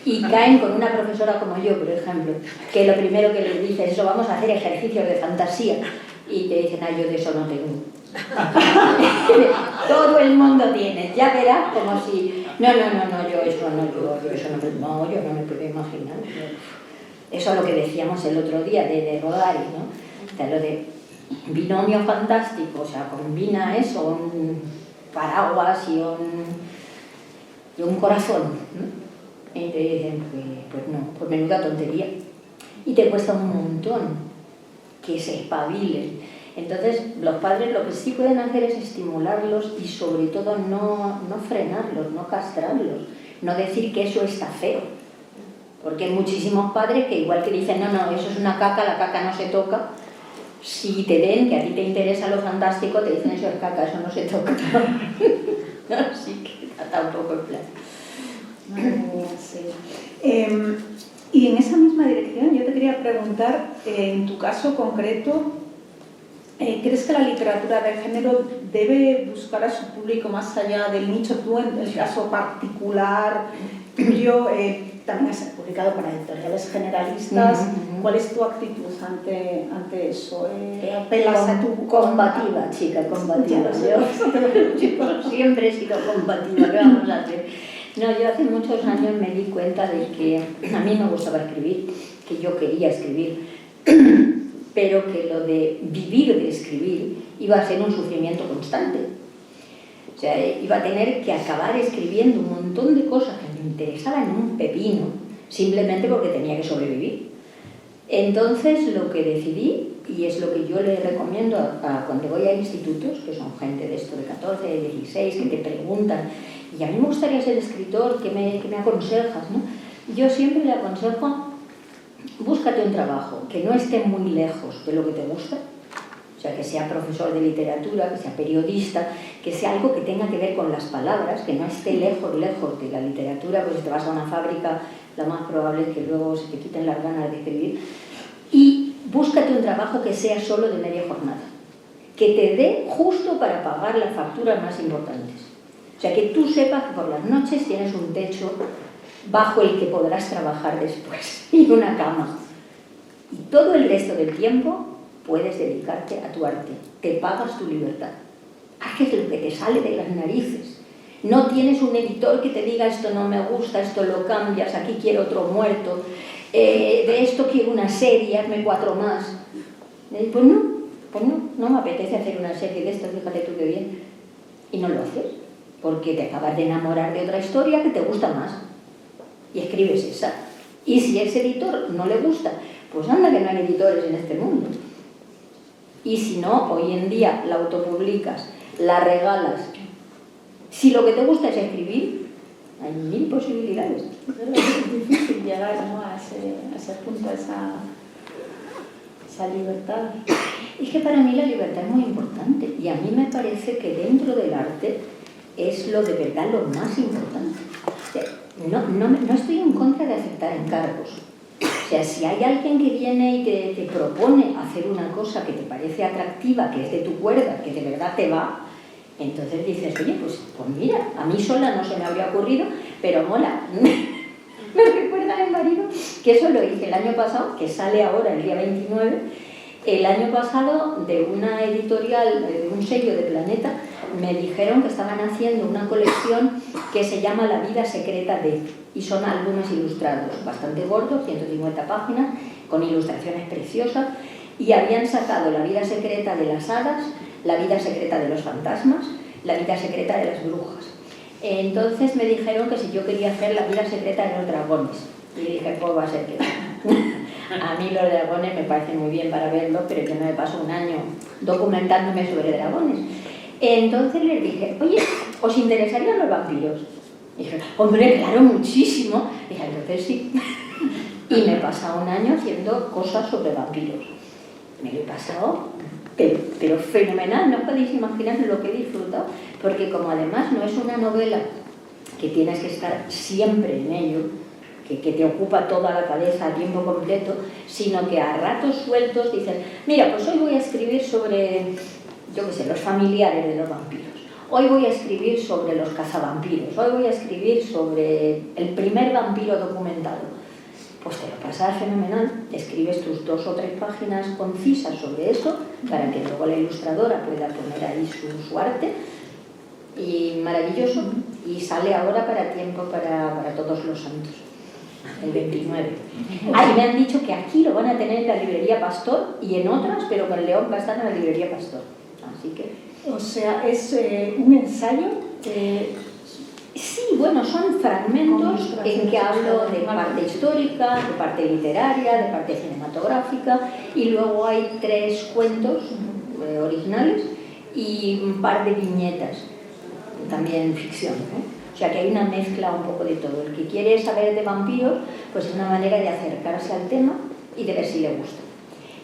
y caen con una profesora como yo, por ejemplo, que lo primero que les dice es eso, vamos a hacer ejercicios de fantasía. Y te dicen, yo de eso no tengo. Todo el mundo tiene, ya verás como si... No, yo eso no me puedo imaginar. Eso es lo que decíamos el otro día de Rodari, ¿no? O sea, lo de binomio fantástico, o sea, combina eso, un paraguas y un corazón, ¿no? Y te dicen, pues no, pues menuda tontería. Y te cuesta un montón que se espabilen. Entonces, los padres lo que sí pueden hacer es estimularlos y sobre todo no frenarlos, no castrarlos, no decir que eso está feo. Porque hay muchísimos padres que igual que dicen, no, eso es una caca, la caca no se toca. Si te ven que a ti te interesa lo fantástico, te dicen, eso es caca, eso no se toca. Así que está un poco el plan. Sí. Y en esa misma dirección yo te quería preguntar, en tu caso concreto, ¿crees que la literatura de género debe buscar a su público más allá del nicho? Tú, en el caso particular tuyo, también has publicado para editoriales generalistas. ¿Cuál es tu actitud ante eso? ¿Apelas a tu... Combativa, chica, combativa. Yo siempre he sido combativa, ¿qué vamos a hacer? No, yo hace muchos años me di cuenta de que a mí me gustaba escribir, que yo quería escribir, pero que lo de vivir de escribir iba a ser un sufrimiento constante. O sea, iba a tener que acabar escribiendo un montón de cosas que me interesaban un pepino, simplemente porque tenía que sobrevivir. Entonces, lo que decidí, y es lo que yo le recomiendo a cuando voy a institutos, que son gente de esto de 14, de 16, que te preguntan, y a mí me gustaría ser escritor, ¿qué me aconsejas, ¿no? Yo siempre le aconsejo, búscate un trabajo que no esté muy lejos de lo que te gusta, o sea, que sea profesor de literatura, que sea periodista, que sea algo que tenga que ver con las palabras, que no esté lejos de la literatura, pues si te vas a una fábrica, lo más probable es que luego se te quiten las ganas de escribir. Y búscate un trabajo que sea solo de media jornada, que te dé justo para pagar las facturas más importantes. O sea, que tú sepas que por las noches tienes un techo bajo el que podrás trabajar después y una cama. Y todo el resto del tiempo puedes dedicarte a tu arte. Te pagas tu libertad. Haces lo que te sale de las narices. No tienes un editor que te diga esto no me gusta, esto lo cambias, aquí quiero otro muerto, de esto quiero una serie, hazme 4 más. Pues no me apetece hacer una serie de esto, fíjate tú qué bien. Y no lo haces, porque te acabas de enamorar de otra historia que te gusta más. Y escribes esa. Y si ese editor no le gusta, Pues anda que no hay editores en este mundo. Y si no, hoy en día la autopublicas, la regalas. Si lo que te gusta es escribir, hay 1000 posibilidades. Es difícil llegar, ¿no?, a ese punto, a esa libertad. Es que para mí la libertad es muy importante y a mí me parece que dentro del arte es lo de verdad lo más importante. O sea, no estoy en contra de aceptar encargos. O sea, si hay alguien que viene y te propone hacer una cosa que te parece atractiva, que es de tu cuerda, que de verdad te va, entonces dices, oye, pues mira, a mí sola no se me habría ocurrido, pero mola. Me recuerda a mi marido que eso lo hice el año pasado, que sale ahora el día 29, el año pasado de una editorial, de un sello de Planeta, me dijeron que estaban haciendo una colección que se llama La vida secreta de, y son álbumes ilustrados, bastante gordos, 150 páginas, con ilustraciones preciosas, y habían sacado La vida secreta de las hadas, La vida secreta de los fantasmas, La vida secreta de las brujas. Entonces me dijeron que si yo quería hacer La vida secreta de los dragones, y dije, pues va a ser que a mí los dragones me parecen muy bien para verlos, pero yo no me paso un año documentándome sobre dragones. Entonces les dije, oye, ¿os interesarían los vampiros? Y dije, hombre, claro, muchísimo. Y dije, entonces sí. Y me he pasado un año haciendo cosas sobre vampiros. Me lo he pasado, pero fenomenal, no podéis imaginar lo que he disfrutado, porque como además no es una novela que tienes que estar siempre en ello, que te ocupa toda la cabeza a tiempo completo, sino que a ratos sueltos dices, mira, pues hoy voy a escribir sobre, yo qué sé, los familiares de los vampiros, hoy voy a escribir sobre los cazavampiros, hoy voy a escribir sobre el primer vampiro documentado. Pues te lo pasas fenomenal, escribes tus 2 o 3 páginas concisas sobre eso, para que luego la ilustradora pueda poner ahí su arte, y maravilloso, y sale ahora para tiempo para Todos los Santos. El 29. Y me han dicho que aquí lo van a tener en la librería Pastor y en otras, pero que en León va a estar en la librería Pastor. Así que... O sea, ¿es un ensayo? Sí, bueno, son fragmentos en que hablo de parte histórica, de parte literaria, de parte cinematográfica, y luego hay 3 cuentos originales y un par de viñetas, también ficción, ¿no? O sea que hay una mezcla un poco de todo. El que quiere saber de vampiros, pues es una manera de acercarse al tema y de ver si le gusta.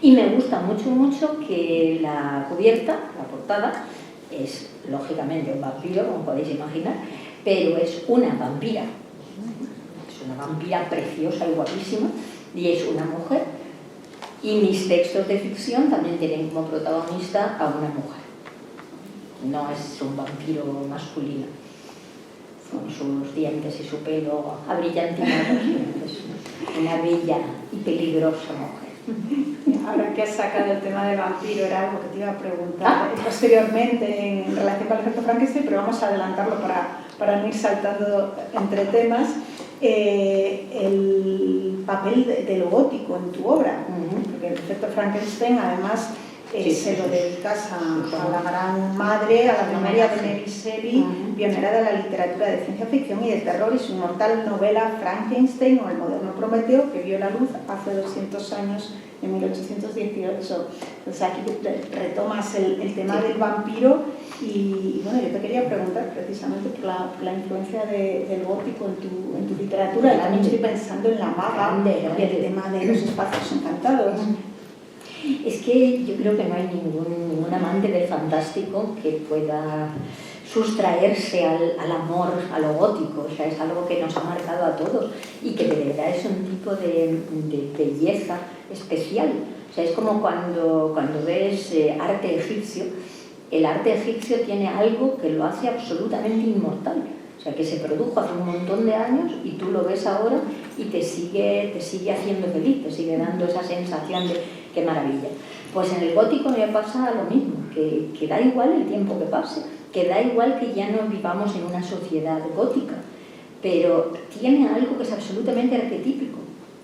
Y me gusta mucho, mucho que la cubierta, la portada, es lógicamente un vampiro, como podéis imaginar, pero es una vampira. Es una vampira preciosa y guapísima, y es una mujer. Y mis textos de ficción también tienen como protagonista a una mujer. No es un vampiro masculino, con sus dientes y su pelo abrillantinados. Es una bella y peligrosa mujer. Ahora que has sacado el tema de vampiro, era algo que te iba a preguntar posteriormente en relación con el efecto Frankenstein, pero vamos a adelantarlo para no ir saltando entre temas. El papel de lo gótico en tu obra, porque el efecto Frankenstein además se lo dedicas a la gran madre, a la memoria de Mary Shelley, pionera de la literatura de ciencia ficción y de terror, y su inmortal novela Frankenstein o el moderno Prometeo, que vio la luz hace 200 años, en 1818. Entonces aquí retomas el tema del vampiro y bueno, yo te quería preguntar precisamente por la influencia del gótico en tu literatura, y también estoy pensando en La Maga y el tema de los espacios encantados. Es que yo creo que no hay ningún amante del fantástico que pueda sustraerse al amor, a lo gótico. O sea, es algo que nos ha marcado a todos y que de verdad es un tipo de belleza especial. O sea, es como cuando ves arte egipcio. El arte egipcio tiene algo que lo hace absolutamente inmortal. O sea, que se produjo hace un montón de años y tú lo ves ahora y te sigue haciendo feliz, te sigue dando esa sensación de qué maravilla. Pues en el gótico me pasa lo mismo, que da igual el tiempo que pase, que da igual que ya no vivamos en una sociedad gótica, pero tiene algo que es absolutamente arquetípico.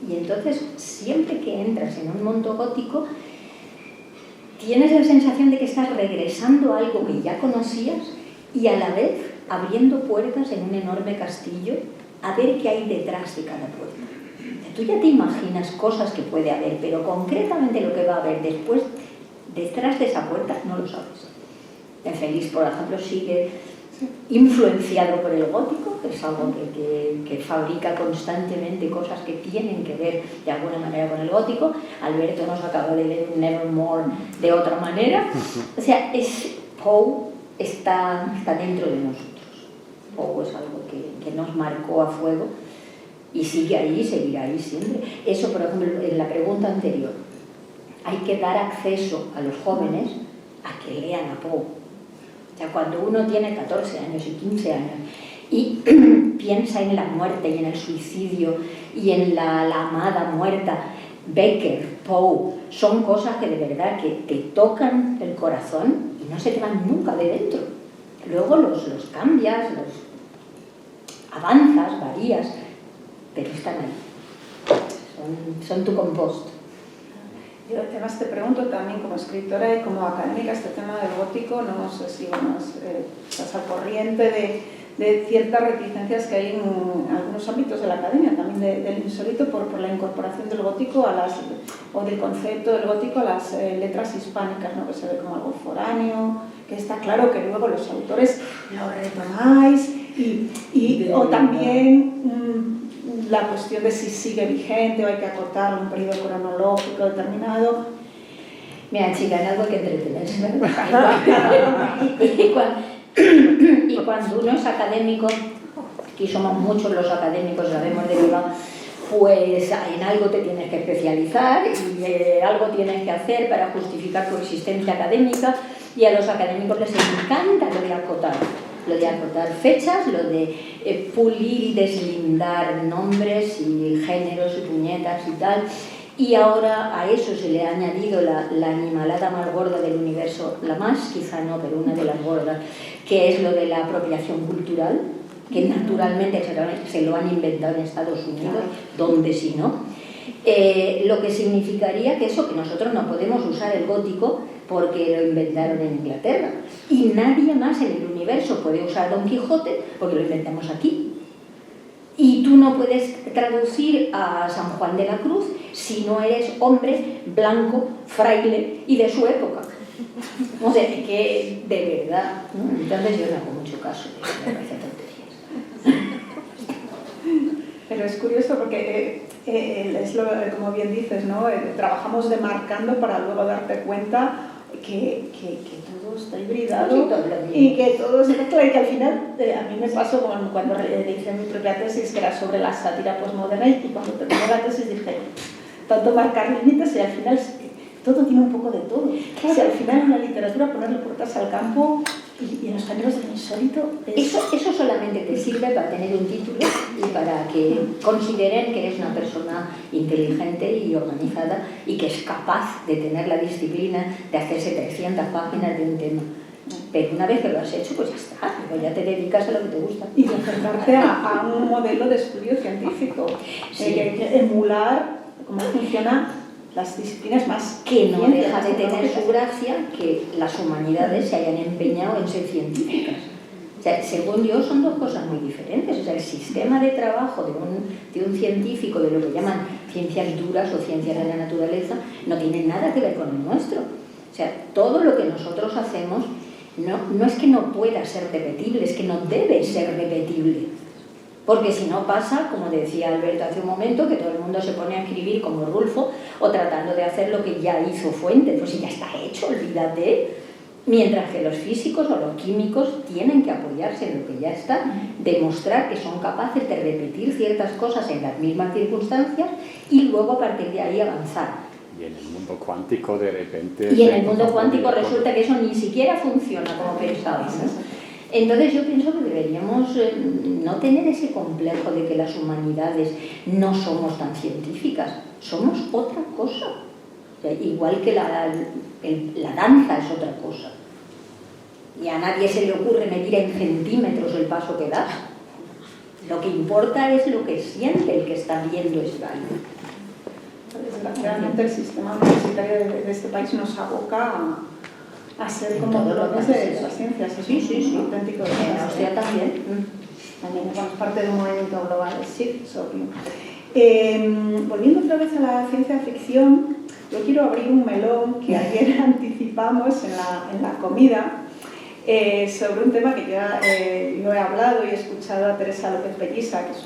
Y entonces, siempre que entras en un mundo gótico, tienes la sensación de que estás regresando a algo que ya conocías y a la vez abriendo puertas en un enorme castillo a ver qué hay detrás de cada puerta. Tú ya te imaginas cosas que puede haber, pero concretamente lo que va a haber después, detrás de esa puerta, no lo sabes. En Félix, por ejemplo, sigue influenciado por el gótico, que es algo que fabrica constantemente cosas que tienen que ver de alguna manera con el gótico. Alberto nos acaba de leer Nevermore de otra manera. O sea, Poe está dentro de nosotros. Poe es algo que nos marcó a fuego y sigue ahí y seguirá ahí siempre. Eso, por ejemplo, en la pregunta anterior, hay que dar acceso a los jóvenes a que lean a Poe. O sea, cuando uno tiene 14 años y 15 años y piensa en la muerte y en el suicidio y en la amada muerta, Becker, Poe, son cosas que de verdad que te tocan el corazón y no se te van nunca de dentro. Luego los cambias, los avanzas, varías, pero están ahí. Son tu compost. Yo además te pregunto también como escritora y como académica este tema del gótico, no sé si estás al corriente de ciertas reticencias que hay en algunos ámbitos de la academia, también del insólito, por la incorporación del gótico o del concepto del gótico a las letras hispánicas, ¿no? Que se ve como algo foráneo, que está claro que luego los autores lo retomáis o también la cuestión de si sigue vigente o hay que acotarlo en un periodo cronológico determinado. Mira, chica, en algo hay que entretenerse, ¿verdad? y cuando uno es académico, aquí somos muchos los académicos, sabemos de verdad, pues en algo te tienes que especializar y algo tienes que hacer para justificar tu existencia académica, y a los académicos les encanta lo de acotar fechas, lo de pulir y deslindar nombres y géneros y puñetas y tal. Y ahora a eso se le ha añadido la animalada más gorda del universo, la más, quizá no, pero una de las gordas, que es lo de la apropiación cultural, que naturalmente se lo han inventado en Estados Unidos, donde si no. Lo que significaría que nosotros no podemos usar el gótico porque lo inventaron en Inglaterra. Y nadie más en el universo puede usar Don Quijote porque lo inventamos aquí. Y tú no puedes traducir a San Juan de la Cruz si no eres hombre, blanco, fraile y de su época. O sea, que de verdad, ¿no? Entonces yo no hago mucho caso de tonterías. Pero es curioso porque es como bien dices, ¿no? Trabajamos demarcando para luego darte cuenta que todo está hibridado y que todo se mezcla, y que al final a mí me pasó cuando hice mi propia tesis, que era sobre la sátira postmoderna, y cuando terminé la tesis dije, tanto marcar límites, y al final todo tiene un poco de todo. Claro. Si al final en la literatura ponerle puertas al campo y en los géneros del insólito... Eso solamente te sirve para tener un título y para que consideren que eres una persona inteligente y organizada y que es capaz de tener la disciplina de hacerse 300 páginas de un tema. Pero una vez que lo has hecho, pues ya está, pues ya te dedicas a lo que te gusta. Y acercarte a un modelo de estudio científico, sí. Emular cómo funciona las disciplinas más que no deja de tener su gracia que las humanidades se hayan empeñado en ser científicas. O sea, según yo, son dos cosas muy diferentes. O sea, el sistema de trabajo de un científico, de lo que llaman ciencias duras o ciencias de la naturaleza, no tiene nada que ver con el nuestro. O sea, todo lo que nosotros hacemos no es que no pueda ser repetible, es que no debe ser repetible. Porque si no pasa, como decía Alberto hace un momento, que todo el mundo se pone a escribir como Rulfo o tratando de hacer lo que ya hizo Fuentes, pues ya está hecho, olvídate. Mientras que los físicos o los químicos tienen que apoyarse en lo que ya está, demostrar que son capaces de repetir ciertas cosas en las mismas circunstancias y luego a partir de ahí avanzar. Y en el mundo cuántico de repente... Y en el mundo cuántico resulta que eso ni siquiera funciona como pensábamos, ¿no? Entonces yo pienso que deberíamos no tener ese complejo de que las humanidades no somos tan científicas, somos otra cosa. O sea, igual que la danza es otra cosa. Y a nadie se le ocurre medir en centímetros el paso que da. Lo que importa es lo que siente el que está viendo ese baile. Desgraciadamente el sistema universitario de este país nos aboca a ser como drones de las ciencias. Sí. Auténtico. En Austria también. También somos parte de un movimiento global, sí, es obvio. Volviendo otra vez a la ciencia ficción, yo quiero abrir un melón que ayer anticipamos en la comida, sobre un tema que ya yo he hablado y he escuchado a Teresa López Pelliza, que es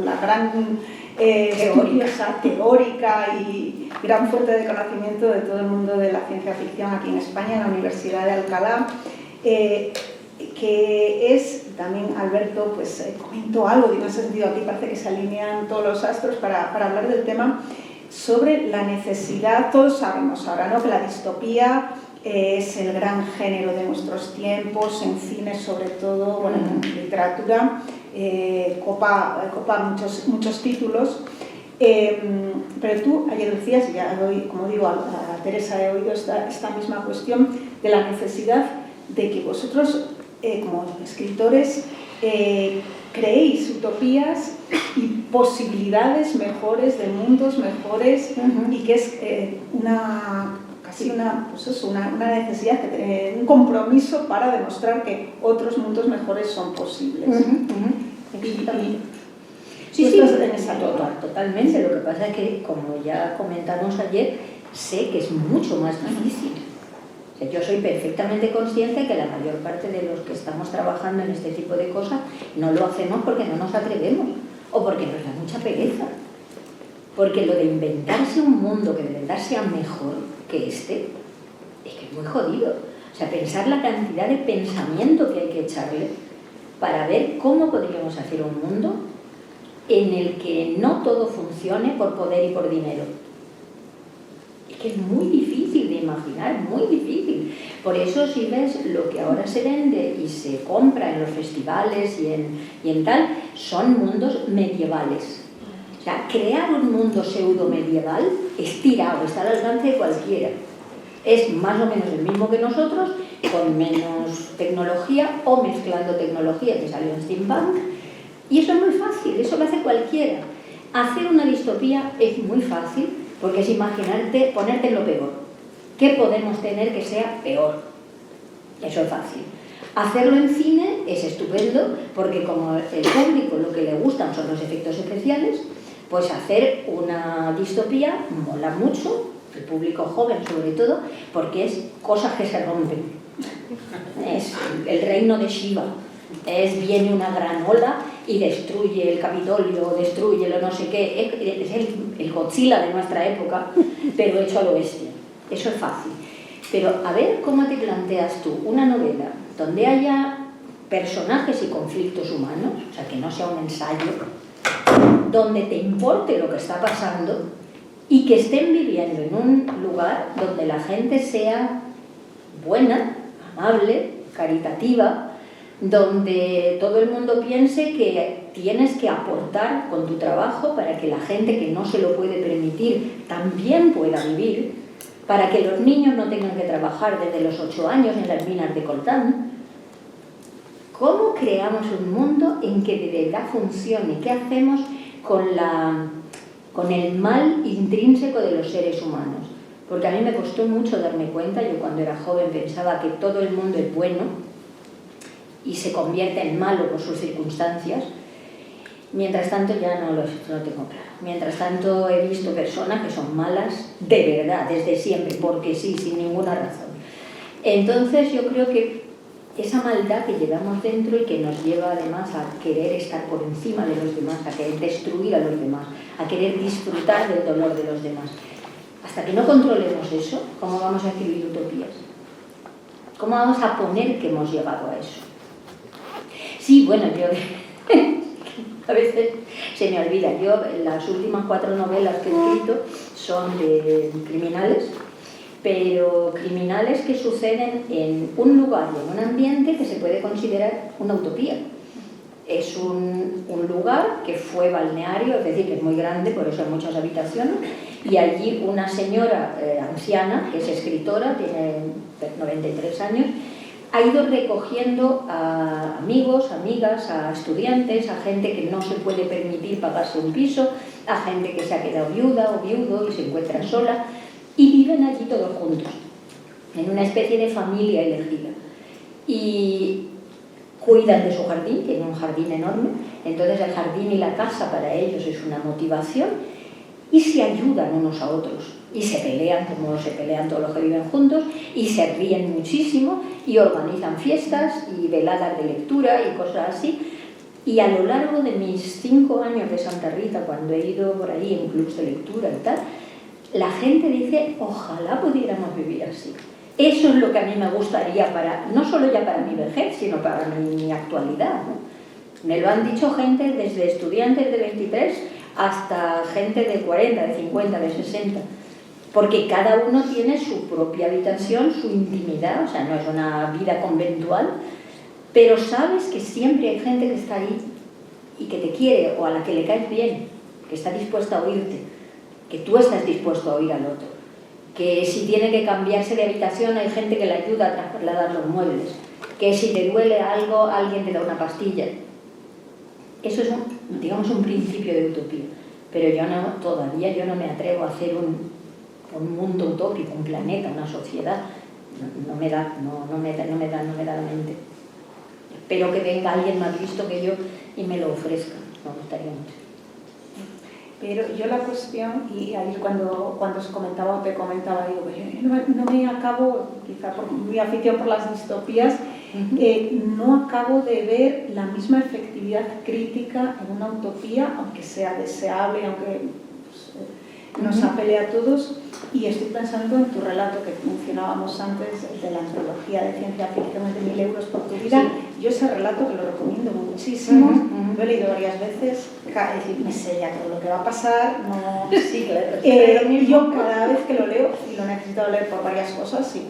la gran estudiosa teórica y gran fuente de conocimiento de todo el mundo de la ciencia ficción aquí en España, en la Universidad de Alcalá, que es, también Alberto pues comentó algo, y en ese sentido aquí parece que se alinean todos los astros para hablar del tema, sobre la necesidad. Todos sabemos ahora, ¿no?, que la distopía es el gran género de nuestros tiempos, en cine sobre todo, bueno, en literatura, copa muchos títulos. Pero tú ayer decías, y ya hoy, como digo, a Teresa he oído esta misma cuestión de la necesidad de que vosotros, como escritores, creéis utopías y posibilidades mejores, de mundos mejores, y que es casi una necesidad, un compromiso para demostrar que otros mundos mejores son posibles. Sí, totalmente. Lo que pasa es que, como ya comentamos ayer, sé que es mucho más difícil. O sea, yo soy perfectamente consciente que la mayor parte de los que estamos trabajando en este tipo de cosas no lo hacemos porque no nos atrevemos o porque nos da mucha pereza. Porque lo de inventarse un mundo que de verdad sea mejor que este, es que es muy jodido. O sea, pensar la cantidad de pensamiento que hay que echarle para ver cómo podríamos hacer un mundo en el que no todo funcione por poder y por dinero. Es que es muy difícil de imaginar, muy difícil. Por eso, si ves lo que ahora se vende y se compra en los festivales y en tal, son mundos medievales. O sea, crear un mundo pseudo-medieval es tirado, está al alcance de cualquiera. Es más o menos el mismo que nosotros, con menos tecnología o mezclando tecnología, que salió en Steampunk. Y eso es muy fácil, eso lo hace cualquiera. Hacer una distopía es muy fácil, porque es imaginarte, ponerte en lo peor. ¿Qué podemos tener que sea peor? Eso es fácil. Hacerlo en cine es estupendo, porque como el público lo que le gustan son los efectos especiales, pues hacer una distopía mola mucho, el público joven sobre todo, porque es cosas que se rompen. Es el reino de Shiva. Viene una gran ola y destruye el Capitolio, destruye lo no sé qué. Es el Godzilla de nuestra época, pero hecho a lo bestia. Eso es fácil. Pero a ver cómo te planteas tú una novela donde haya personajes y conflictos humanos, o sea, que no sea un ensayo, donde te importe lo que está pasando y que estén viviendo en un lugar donde la gente sea buena, amable, caritativa, donde todo el mundo piense que tienes que aportar con tu trabajo para que la gente que no se lo puede permitir también pueda vivir, para que los niños no tengan que trabajar desde los 8 años en las minas de coltán. ¿Cómo creamos un mundo en que de verdad funcione? ¿Qué hacemos con el mal intrínseco de los seres humanos? Porque a mí me costó mucho darme cuenta. Yo cuando era joven pensaba que todo el mundo es bueno y se convierte en malo por sus circunstancias. Mientras tanto ya no lo tengo claro. Mientras tanto he visto personas que son malas de verdad, desde siempre, porque sí, sin ninguna razón. Entonces yo creo que esa maldad que llevamos dentro y que nos lleva además a querer estar por encima de los demás, a querer destruir a los demás, a querer disfrutar del dolor de los demás. Hasta que no controlemos eso, ¿cómo vamos a escribir utopías? ¿Cómo vamos a poner que hemos llegado a eso? Sí, bueno, yo a veces se me olvida. Yo las últimas 4 novelas que he escrito son de criminales, pero criminales que suceden en un lugar y en un ambiente que se puede considerar una utopía. Es un lugar que fue balneario, es decir, que es muy grande, por eso hay muchas habitaciones, y allí una señora anciana, que es escritora, tiene 93 años, ha ido recogiendo a amigos, amigas, a estudiantes, a gente que no se puede permitir pagarse un piso, a gente que se ha quedado viuda o viudo y se encuentra sola, y viven allí todos juntos, en una especie de familia elegida. Y cuidan de su jardín, tienen un jardín enorme, entonces el jardín y la casa para ellos es una motivación y se ayudan unos a otros y se pelean como se pelean todos los que viven juntos y se ríen muchísimo y organizan fiestas y veladas de lectura y cosas así. Y a lo largo de mis 5 años de Santa Rita, cuando he ido por ahí en clubs de lectura y tal, la gente dice, ojalá pudiéramos vivir así. Eso es lo que a mí me gustaría, no solo ya para mi vejez, sino para mi actualidad, ¿no? Me lo han dicho gente desde estudiantes de 23 hasta gente de 40, de 50, de 60. Porque cada uno tiene su propia habitación, su intimidad, o sea, no es una vida conventual, pero sabes que siempre hay gente que está ahí y que te quiere o a la que le caes bien, que está dispuesta a oírte, que tú estás dispuesto a oír al otro, que si tiene que cambiarse de habitación hay gente que le ayuda a trasladar los muebles, que si te duele algo alguien te da una pastilla. Eso es digamos un principio de utopía, pero todavía yo no me atrevo a hacer un mundo utópico, un planeta, una sociedad. No me da la mente. Espero que venga alguien más listo que yo y me lo ofrezca. Me gustaría mucho. Pero yo la cuestión, y ahí cuando os comentaba, te comentaba, digo, no me acabo, quizá por mi afición por las distopías, no acabo de ver la misma efectividad crítica en una utopía, aunque sea deseable, aunque nos apele a todos. Y estoy pensando en tu relato que mencionábamos antes, de la antología de ciencia ficción de 1000 euros por tu vida. Yo ese relato que lo recomiendo muchísimo, lo he leído varias veces, es decir, me sé ya todo lo que va a pasar. No... Sí, claro. Yo cada vez que lo leo, y lo he necesitado leer por varias cosas, y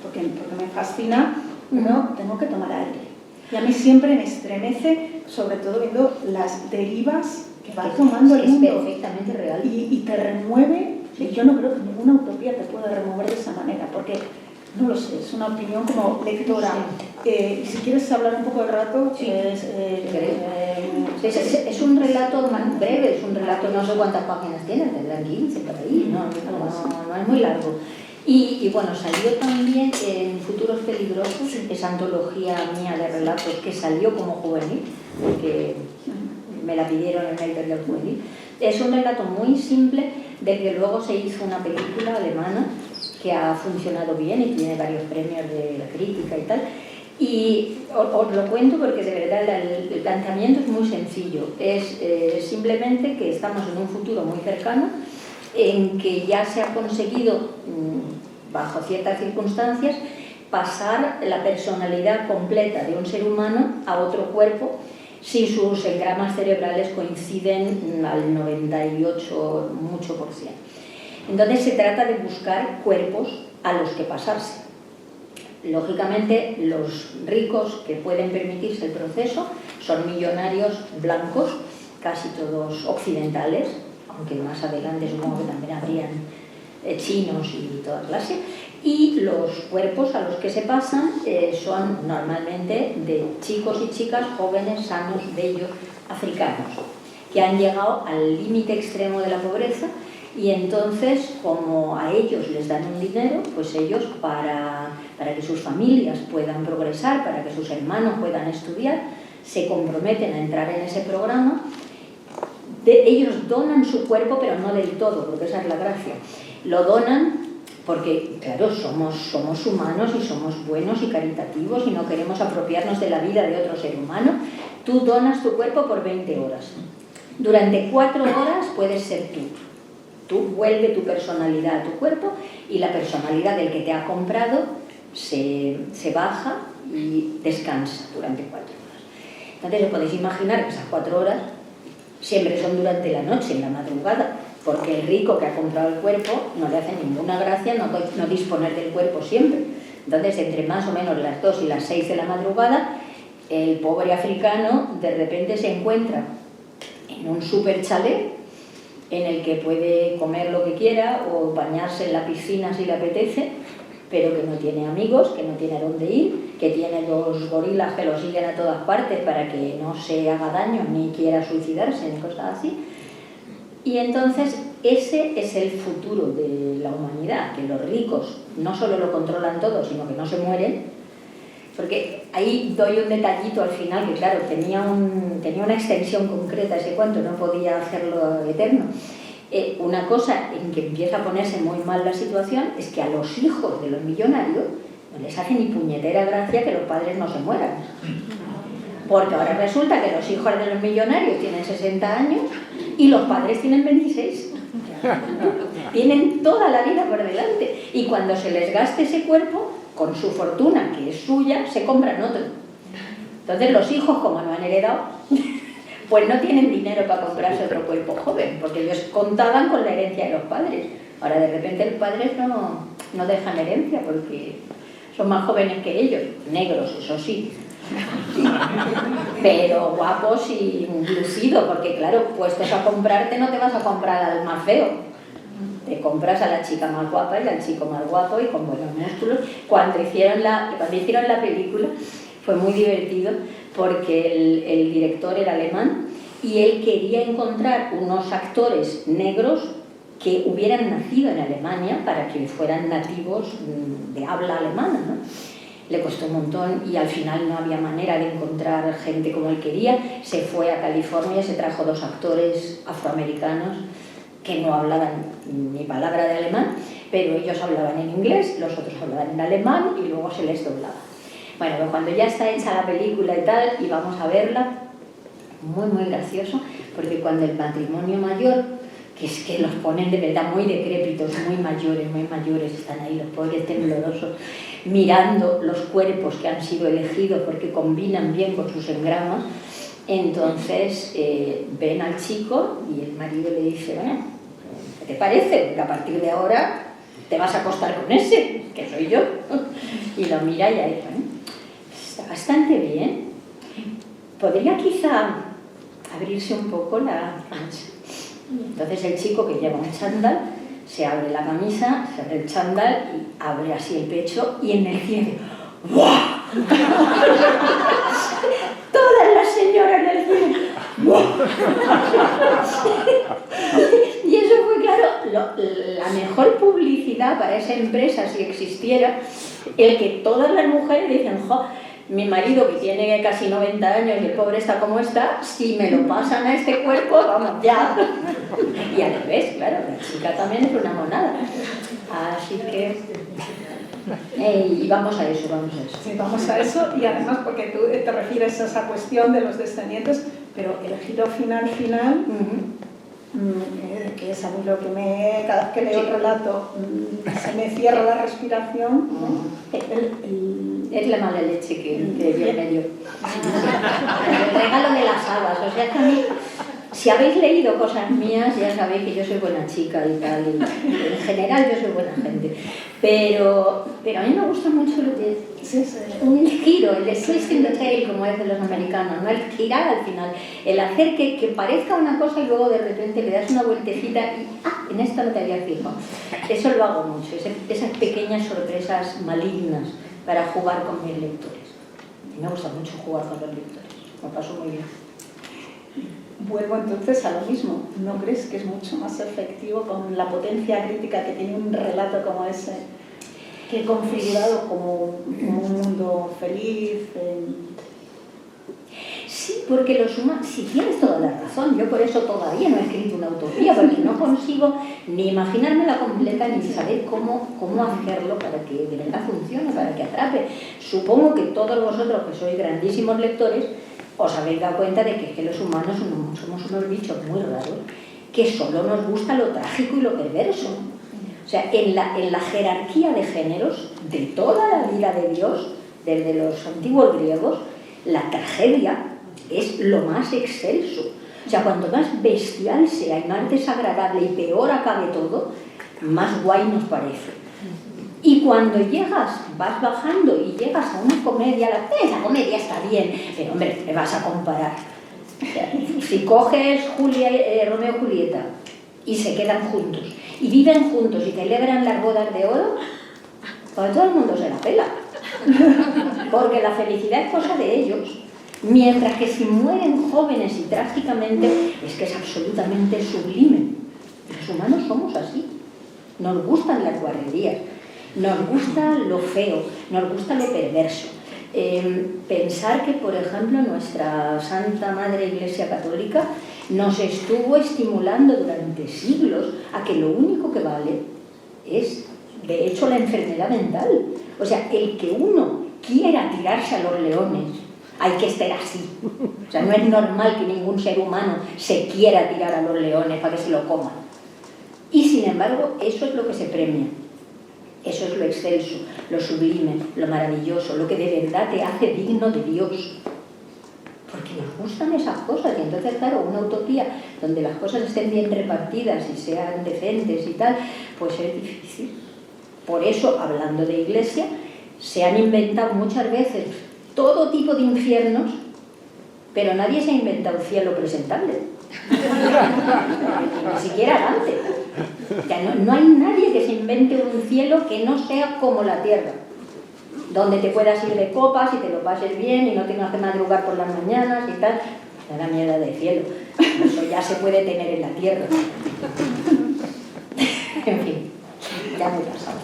porque me fascina, tengo que tomar aire. Y a mí siempre me estremece, sobre todo viendo las derivas que va tomando el mundo. Es perfectamente real. Y te remueve. Y yo no creo que ninguna utopía te pueda remover de esa manera, porque, no lo sé, es una opinión como lectora. Y si quieres hablar un poco del relato, es un relato más breve, es un relato, no sé cuántas páginas tiene, tendrán 15 por ahí, no es muy largo. Y bueno, salió también en Futuros Peligrosos, esa antología mía de relatos que salió como juvenil, porque me la pidieron en el Editorial Juvenil. Es un relato muy simple, del que luego se hizo una película alemana que ha funcionado bien y tiene varios premios de la crítica y tal. Y os lo cuento porque de verdad el planteamiento es muy sencillo. Es simplemente que estamos en un futuro muy cercano en que ya se ha conseguido, bajo ciertas circunstancias, pasar la personalidad completa de un ser humano a otro cuerpo si sus engramas cerebrales coinciden al 98 mucho por cien. Entonces se trata de buscar cuerpos a los que pasarse. Lógicamente los ricos que pueden permitirse el proceso son millonarios blancos, casi todos occidentales, aunque más adelante supongo que también habrían chinos y toda clase, y los cuerpos a los que se pasan son normalmente de chicos y chicas jóvenes, sanos, bellos, africanos, que han llegado al límite extremo de la pobreza y entonces, como a ellos les dan un dinero, pues ellos para que sus familias puedan progresar, para que sus hermanos puedan estudiar, se comprometen a entrar en ese programa. Ellos donan su cuerpo, pero no del todo, porque esa es la gracia. Lo donan porque, claro, somos humanos y somos buenos y caritativos y no queremos apropiarnos de la vida de otro ser humano. Tú donas tu cuerpo por 20 horas. Durante 4 horas puedes ser tú. Tú vuelve tu personalidad a tu cuerpo y la personalidad del que te ha comprado se baja y descansa durante 4 horas. Entonces, os podéis imaginar que esas 4 horas siempre son durante la noche, en la madrugada, porque el rico que ha comprado el cuerpo no le hace ninguna gracia no disponer del cuerpo siempre. Entonces, entre más o menos las 2 y las 6 de la madrugada, el pobre africano de repente se encuentra en un super chalet en el que puede comer lo que quiera o bañarse en la piscina si le apetece, pero que no tiene amigos, que no tiene a dónde ir, que tiene 2 gorilas que lo siguen a todas partes para que no se haga daño ni quiera suicidarse ni cosas así. Y entonces ese es el futuro de la humanidad, que los ricos no solo lo controlan todo, sino que no se mueren, Porque ahí doy un detallito al final, que claro, tenía una extensión concreta ese cuento, no podía hacerlo eterno. Una cosa en que empieza a ponerse muy mal la situación es que a los hijos de los millonarios no les hace ni puñetera gracia que los padres no se mueran. Porque ahora resulta que los hijos de los millonarios tienen 60 años y los padres tienen 26. Tienen toda la vida por delante. Y cuando se les gaste ese cuerpo, con su fortuna, que es suya, se compran otro. Entonces los hijos, como no han heredado, pues no tienen dinero para comprarse otro cuerpo joven, porque ellos contaban con la herencia de los padres. Ahora de repente los padres no dejan herencia porque son más jóvenes que ellos, negros, eso sí, pero guapos y lucidos, porque claro, puestos a comprarte no te vas a comprar al más feo, te compras a la chica más guapa y al chico más guapo y con buenos músculos. Cuando hicieron la película fue muy divertido porque el director era alemán y él quería encontrar unos actores negros que hubieran nacido en Alemania para que fueran nativos de habla alemana, ¿no? Le costó un montón y al final no había manera de encontrar gente como él quería. Se fue a California, se trajo 2 actores afroamericanos que no hablaban ni palabra de alemán, pero ellos hablaban en inglés, los otros hablaban en alemán y luego se les doblaba. Bueno, pues cuando ya está hecha la película y tal, y vamos a verla, muy gracioso, porque cuando el matrimonio mayor, que es que los ponen de verdad muy decrépitos, muy mayores, están ahí los pobres temblorosos, mirando los cuerpos que han sido elegidos porque combinan bien con sus engramas, entonces ven al chico y el marido le dice, bueno, ¿qué te parece? Porque a partir de ahora te vas a acostar con ese, que soy yo. Y lo mira y ahí, bueno, está bastante bien. Podría quizá abrirse un poco la camisa. Entonces el chico, que lleva un chándal, se abre la camisa, se abre el chándal y abre así el pecho y en el cine, ¡buah! Todas las señoras del cine, ¡buah! Y eso fue, claro, la mejor publicidad para esa empresa, si existiera, el que todas las mujeres dicen, ¡jo! Mi marido, que tiene casi 90 años y el pobre está como está, si me lo pasan a este cuerpo, vamos, ya. Y al revés, claro, la chica también es una monada. Así que... y vamos a eso. Sí, vamos a eso, y además porque tú te refieres a esa cuestión de los descendientes, pero el giro final, que es a mí lo que cada vez que leo el relato se me cierra la respiración, ¿no? Es la mala leche que Dios me dio. El regalo de las habas. O sea que a mí, si habéis leído cosas mías, ya sabéis que yo soy buena chica y tal. Y en general yo soy buena gente. Pero a mí me gusta mucho lo que el giro, el twisting the tail, como es de los americanos, ¿no? El girar al final, el hacer que parezca una cosa y luego de repente le das una vueltecita y en esto no te había fijado. Eso lo hago mucho, esas pequeñas sorpresas malignas para jugar con mis lectores. Y me gusta mucho jugar con los lectores, me paso muy bien. Vuelvo entonces a lo mismo. ¿No crees que es mucho más efectivo con la potencia crítica que tiene un relato como ese, que configurado como un mundo feliz? Sí, porque los humanos, si tienes toda la razón, yo por eso todavía no he escrito una utopía, porque no consigo ni imaginármela completa ni saber cómo hacerlo para que de verdad funcione, para que atrape. Supongo que todos vosotros, que sois grandísimos lectores, os habéis dado cuenta de que los humanos somos unos bichos muy raros, que solo nos gusta lo trágico y lo perverso. O sea, en la jerarquía de géneros de toda la vida de Dios, desde los antiguos griegos, la tragedia es lo más excelso. O sea, cuanto más bestial sea y más desagradable y peor acabe todo, más guay nos parece. Y cuando vas bajando y llegas a una comedia, la comedia está bien, pero hombre, te vas a comparar. O sea, si coges Romeo y Julieta y se quedan juntos y viven juntos y celebran las bodas de oro, pues todo el mundo se la pela. Porque la felicidad es cosa de ellos. Mientras que si mueren jóvenes y trágicamente, es que es absolutamente sublime. Los humanos somos así. Nos gustan las guarrerías, nos gusta lo feo, nos gusta lo perverso. Pensar que, por ejemplo, nuestra Santa Madre Iglesia Católica nos estuvo estimulando durante siglos a que lo único que vale es, de hecho, la enfermedad mental. O sea, el que uno quiera tirarse a los leones, hay que estar así. O sea, no es normal que ningún ser humano se quiera tirar a los leones para que se lo coman. Y sin embargo, eso es lo que se premia. Eso es lo excelso, lo sublime, lo maravilloso, lo que de verdad te hace digno de Dios. Porque nos gustan esas cosas. Y entonces, claro, una utopía donde las cosas estén bien repartidas y sean decentes y tal, pues es difícil. Por eso, hablando de iglesia, se han inventado muchas veces todo tipo de infiernos, pero nadie se ha inventado un cielo presentable. Ni siquiera Dante. Ya no hay nadie que se invente un cielo que no sea como la tierra, donde te puedas ir de copas y te lo pases bien y no tengas que madrugar por las mañanas y tal. Da la mierda de cielo. Eso ya se puede tener en la tierra. En fin, ya me he pasado.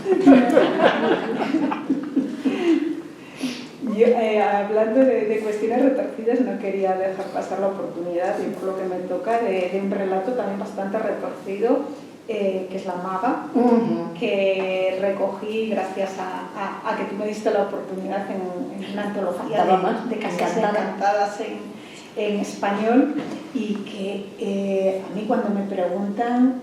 Yo, hablando de cuestiones retorcidas, no quería dejar pasar la oportunidad, y por lo que me toca, de un relato también bastante retorcido, que es La Maga, que recogí gracias a que tú me diste la oportunidad en una antología de casas encantadas en español, y que a mí cuando me preguntan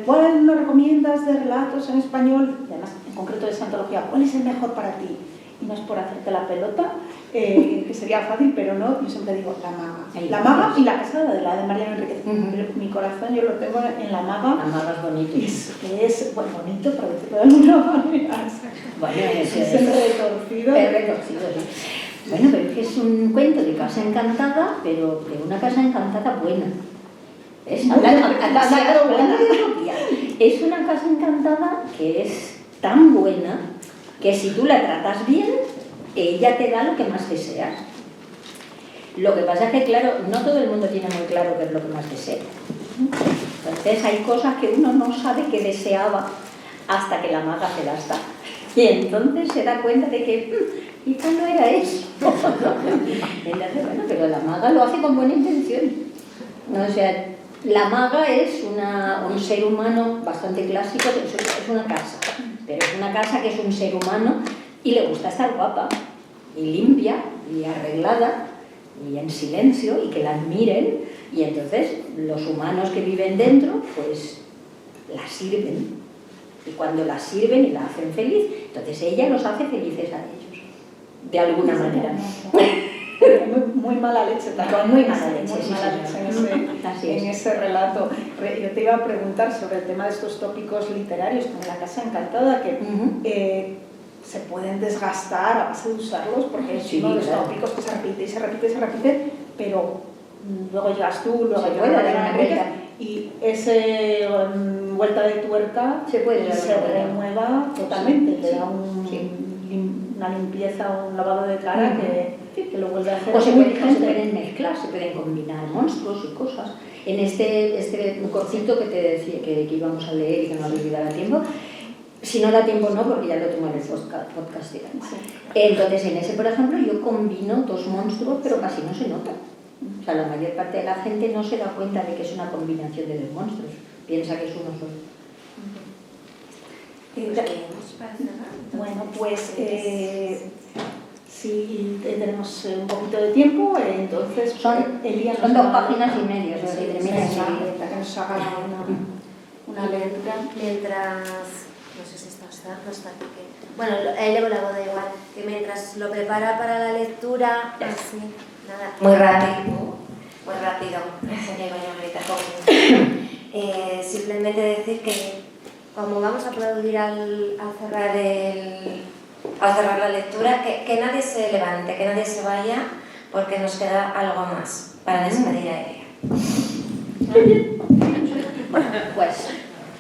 ¿cuál nos recomiendas de relatos en español? Y además, en concreto de esa antología, ¿cuál es el mejor para ti? Y no es por hacerte la pelota, que sería fácil, pero no, yo siempre digo La Maga. La Maga y La Casada, de Mariano Enríquez. Mi corazón yo lo tengo en La Maga. La Maga es bonito. Es bueno, bonito, por decirlo de alguna manera. Bueno, es retorcido. Es retorcido, sí. Bueno, pero es que es un cuento de casa encantada, pero de una casa encantada buena. Es una casa encantada que es tan buena que si tú la tratas bien, ella te da lo que más deseas. Lo que pasa es que, claro, no todo el mundo tiene muy claro qué es lo que más desea. Entonces hay cosas que uno no sabe que deseaba hasta que la maga se las da. Y entonces se da cuenta de que quizá no era eso. Entonces, bueno, pero la maga lo hace con buena intención. ¿No? O sea, la maga es un ser humano bastante clásico, pero es una casa. Pero es una casa que es un ser humano y le gusta estar guapa, y limpia, y arreglada, y en silencio, y que la admiren. Y entonces los humanos que viven dentro, pues la sirven. Y cuando la sirven y la hacen feliz, entonces ella los hace felices a ellos. De alguna manera. Muy mala leche también. Muy mala leche, en ese relato. Yo te iba a preguntar sobre el tema de estos tópicos literarios, como La Casa Encantada, que se pueden desgastar a base de usarlos, porque es uno de los tópicos que se repite y se repite y se repite, pero luego llegas tú, luego yo, y ese vuelta de tuerca se renueva totalmente, le da una limpieza, un lavado de cara que lo vuelve a hacer. O se pueden mezclar, se pueden combinar monstruos y cosas. En este cortito que te decía que íbamos a leer y que no había olvidado tiempo, si no da tiempo no, porque ya lo tengo en el podcast, digamos. Sí. Entonces, en ese, por ejemplo, yo combino dos monstruos, pero casi no se nota. O sea, la mayor parte de la gente no se da cuenta de que es una combinación de dos monstruos. Piensa que es uno solo. Bueno, pues si tenemos un poquito de tiempo, entonces son 2 páginas y media, o sea, si termina para que nos haga una lectura. Mientras, no sé si está aquí. Bueno, leo la voz, da igual, que mientras lo prepara para la lectura, así, nada, muy rápido, simplemente decir que como vamos a aplaudir al cerrar la lectura, que nadie se levante, que nadie se vaya, porque nos queda algo más para despedir a ella. Pues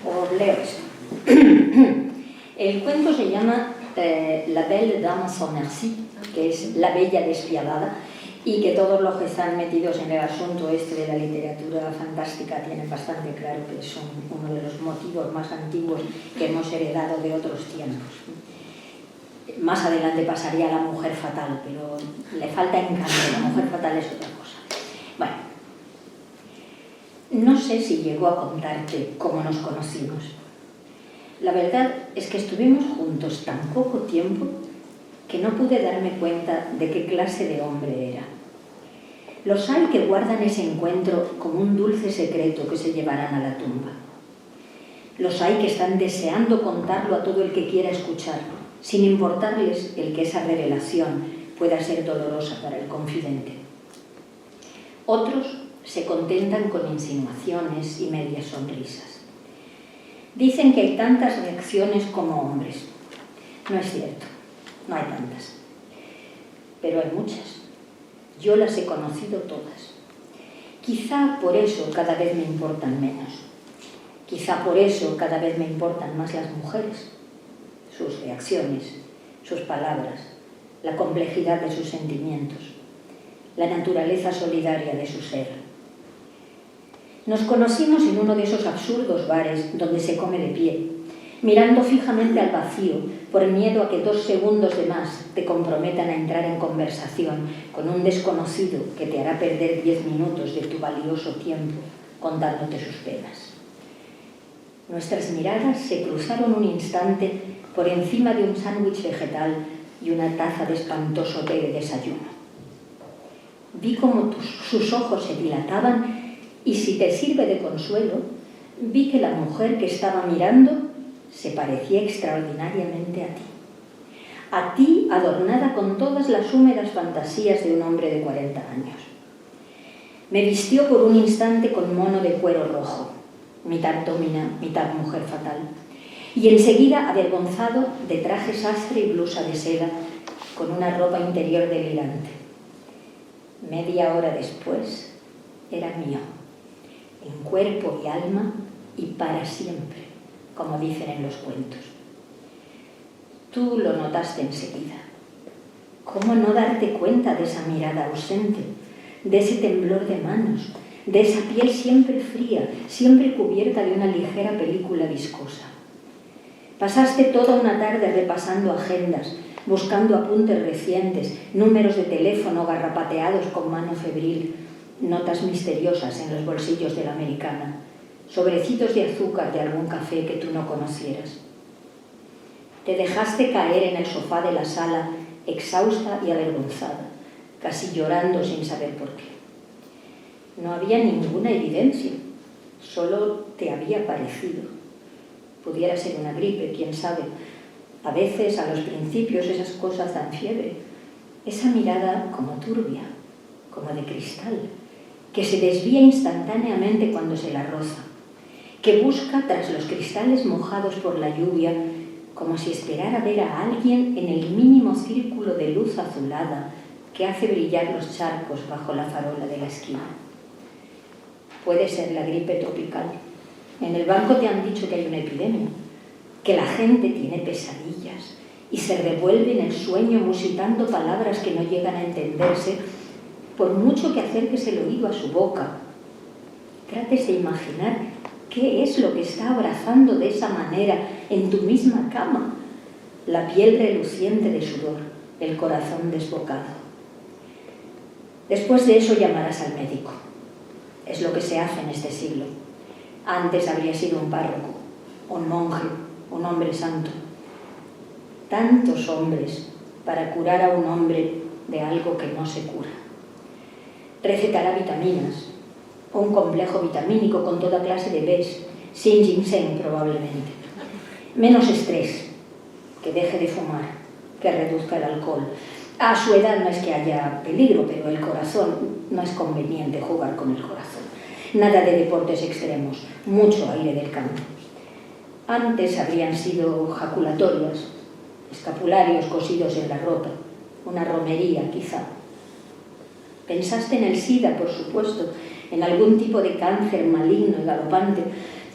os leo esto. El cuento se llama La Belle Dame sans Merci, que es La Bella Despiadada, y que todos los que están metidos en el asunto este de la literatura fantástica tienen bastante claro que es uno de los motivos más antiguos que hemos heredado de otros tiempos. Más adelante pasaría a la mujer fatal, pero le falta encanto, la mujer fatal es otra cosa. Bueno, no sé si llegó a contarte cómo nos conocimos. La verdad es que estuvimos juntos tan poco tiempo que no pude darme cuenta de qué clase de hombre era. Los hay que guardan ese encuentro como un dulce secreto que se llevarán a la tumba. Los hay que están deseando contarlo a todo el que quiera escuchar, sin importarles el que esa revelación pueda ser dolorosa para el confidente. Otros se contentan con insinuaciones y medias sonrisas. Dicen que hay tantas reacciones como hombres. No es cierto, no hay tantas. Pero hay muchas. Yo las he conocido todas. Quizá por eso cada vez me importan menos. Quizá por eso cada vez me importan más las mujeres. Sus reacciones, sus palabras, la complejidad de sus sentimientos, la naturaleza solidaria de su ser. Nos conocimos en uno de esos absurdos bares donde se come de pie, mirando fijamente al vacío por miedo a que 2 segundos de más te comprometan a entrar en conversación con un desconocido que te hará perder 10 minutos de tu valioso tiempo contándote sus penas. Nuestras miradas se cruzaron un instante por encima de un sándwich vegetal y una taza de espantoso té de desayuno. Vi cómo sus ojos se dilataban y, si te sirve de consuelo, vi que la mujer que estaba mirando se parecía extraordinariamente a ti. A ti, adornada con todas las húmedas fantasías de un hombre de 40 años. Me vistió por un instante con mono de cuero rojo, mitad domina, mitad mujer fatal, y enseguida avergonzado de traje sastre y blusa de seda con una ropa interior delirante. Media hora después era mío, en cuerpo y alma y para siempre, como dicen en los cuentos. Tú lo notaste enseguida. ¿Cómo no darte cuenta de esa mirada ausente, de ese temblor de manos, de esa piel siempre fría, siempre cubierta de una ligera película viscosa? Pasaste toda una tarde repasando agendas, buscando apuntes recientes, números de teléfono garrapateados con mano febril, notas misteriosas en los bolsillos de la americana, sobrecitos de azúcar de algún café que tú no conocieras. Te dejaste caer en el sofá de la sala, exhausta y avergonzada, casi llorando sin saber por qué. No había ninguna evidencia, solo te había parecido. Pudiera ser una gripe, quién sabe. A veces, a los principios, esas cosas dan fiebre. Esa mirada como turbia, como de cristal, que se desvía instantáneamente cuando se la roza, que busca tras los cristales mojados por la lluvia, como si esperara ver a alguien en el mínimo círculo de luz azulada que hace brillar los charcos bajo la farola de la esquina. Puede ser la gripe tropical. En el banco te han dicho que hay una epidemia, que la gente tiene pesadillas y se revuelve en el sueño musitando palabras que no llegan a entenderse, por mucho que acerques el oído a su boca. Trates de imaginar qué es lo que está abrazando de esa manera en tu misma cama, la piel reluciente de sudor, el corazón desbocado. Después de eso llamarás al médico. Es lo que se hace en este siglo. Antes habría sido un párroco, un monje, un hombre santo. Tantos hombres para curar a un hombre de algo que no se cura. Recetará vitaminas, un complejo vitamínico con toda clase de Bs, sin ginseng probablemente. Menos estrés, que deje de fumar, que reduzca el alcohol. A su edad no es que haya peligro, pero el corazón, no es conveniente jugar con el corazón. Nada de deportes extremos, mucho aire del campo. Antes habrían sido jaculatorias, escapularios cosidos en la ropa, una romería quizá. Pensaste en el SIDA, por supuesto, en algún tipo de cáncer maligno y galopante,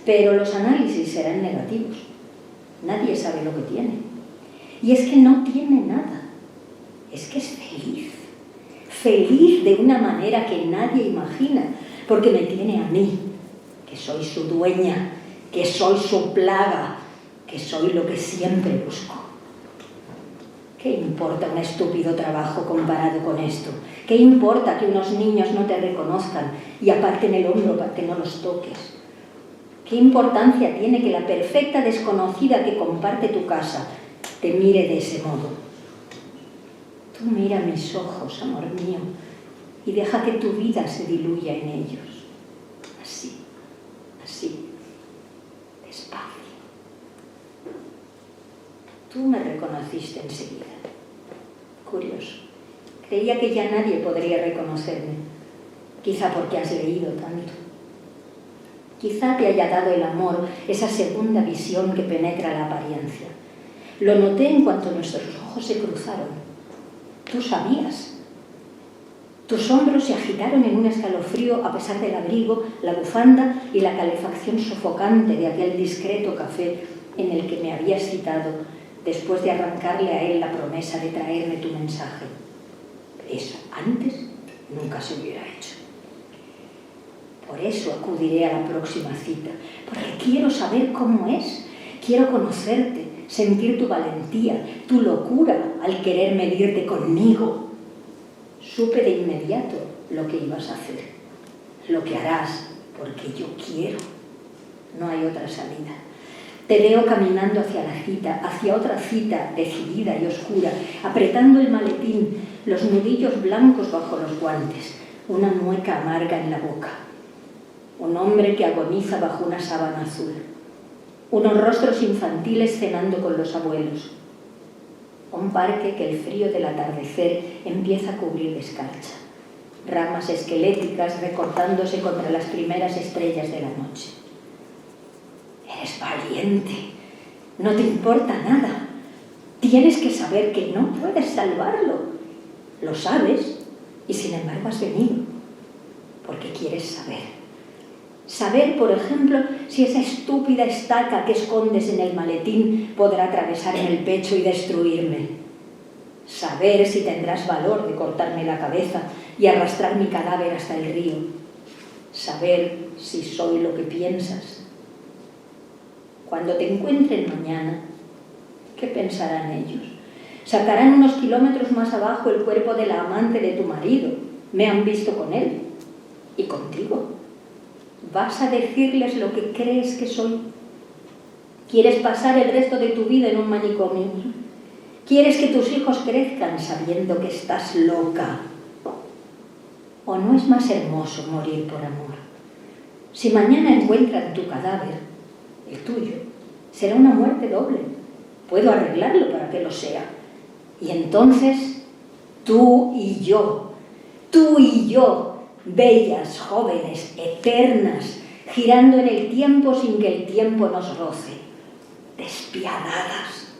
pero los análisis serán negativos. Nadie sabe lo que tiene. Y es que no tiene nada. Es que es feliz. Feliz de una manera que nadie imagina, porque me tiene a mí, que soy su dueña, que soy su plaga, que soy lo que siempre busco. ¿Qué importa un estúpido trabajo comparado con esto? ¿Qué importa que unos niños no te reconozcan y aparten el hombro para que no los toques? ¿Qué importancia tiene que la perfecta desconocida que comparte tu casa te mire de ese modo? Tú mira mis ojos, amor mío, y deja que tu vida se diluya en ellos. Así, así, despacio. Tú me reconociste enseguida. Curioso. Creía que ya nadie podría reconocerme. Quizá porque has leído tanto. Quizá te haya dado el amor esa segunda visión que penetra la apariencia. Lo noté en cuanto nuestros ojos se cruzaron. Tú sabías. Tus hombros se agitaron en un escalofrío a pesar del abrigo, la bufanda y la calefacción sofocante de aquel discreto café en el que me habías citado después de arrancarle a él la promesa de traerme tu mensaje. Eso antes nunca se hubiera hecho. Por eso acudiré a la próxima cita, porque quiero saber cómo es, quiero conocerte, sentir tu valentía, tu locura al querer medirte conmigo. Supe de inmediato lo que ibas a hacer, lo que harás, porque yo quiero. No hay otra salida. Te veo caminando hacia la cita, hacia otra cita decidida y oscura, apretando el maletín, los nudillos blancos bajo los guantes, una mueca amarga en la boca. Un hombre que agoniza bajo una sábana azul. Unos rostros infantiles cenando con los abuelos. Un parque que el frío del atardecer empieza a cubrir de escarcha. Ramas esqueléticas recortándose contra las primeras estrellas de la noche. Eres valiente. No te importa nada. Tienes que saber que no puedes salvarlo. Lo sabes y sin embargo has venido. Porque quieres saber. Saber, por ejemplo, si esa estúpida estaca que escondes en el maletín podrá atravesarme el pecho y destruirme. Saber si tendrás valor de cortarme la cabeza y arrastrar mi cadáver hasta el río. Saber si soy lo que piensas. Cuando te encuentren mañana, ¿qué pensarán ellos? Sacarán unos kilómetros más abajo el cuerpo de la amante de tu marido. Me han visto con él y contigo. ¿Vas a decirles lo que crees que soy? ¿Quieres pasar el resto de tu vida en un manicomio? ¿Quieres que tus hijos crezcan sabiendo que estás loca? ¿O no es más hermoso morir por amor? Si mañana encuentran tu cadáver, el tuyo, será una muerte doble. Puedo arreglarlo para que lo sea. Y entonces, tú y yo, bellas, jóvenes, eternas, girando en el tiempo sin que el tiempo nos roce, despiadadas.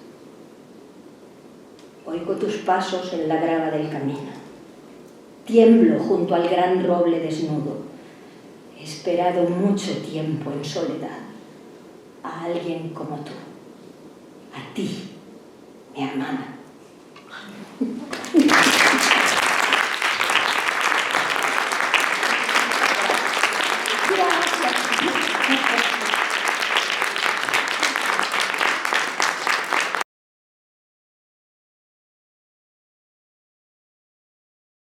Oigo tus pasos en la grava del camino. Tiemblo junto al gran roble desnudo. He esperado mucho tiempo en soledad a alguien como tú, a ti, mi hermana.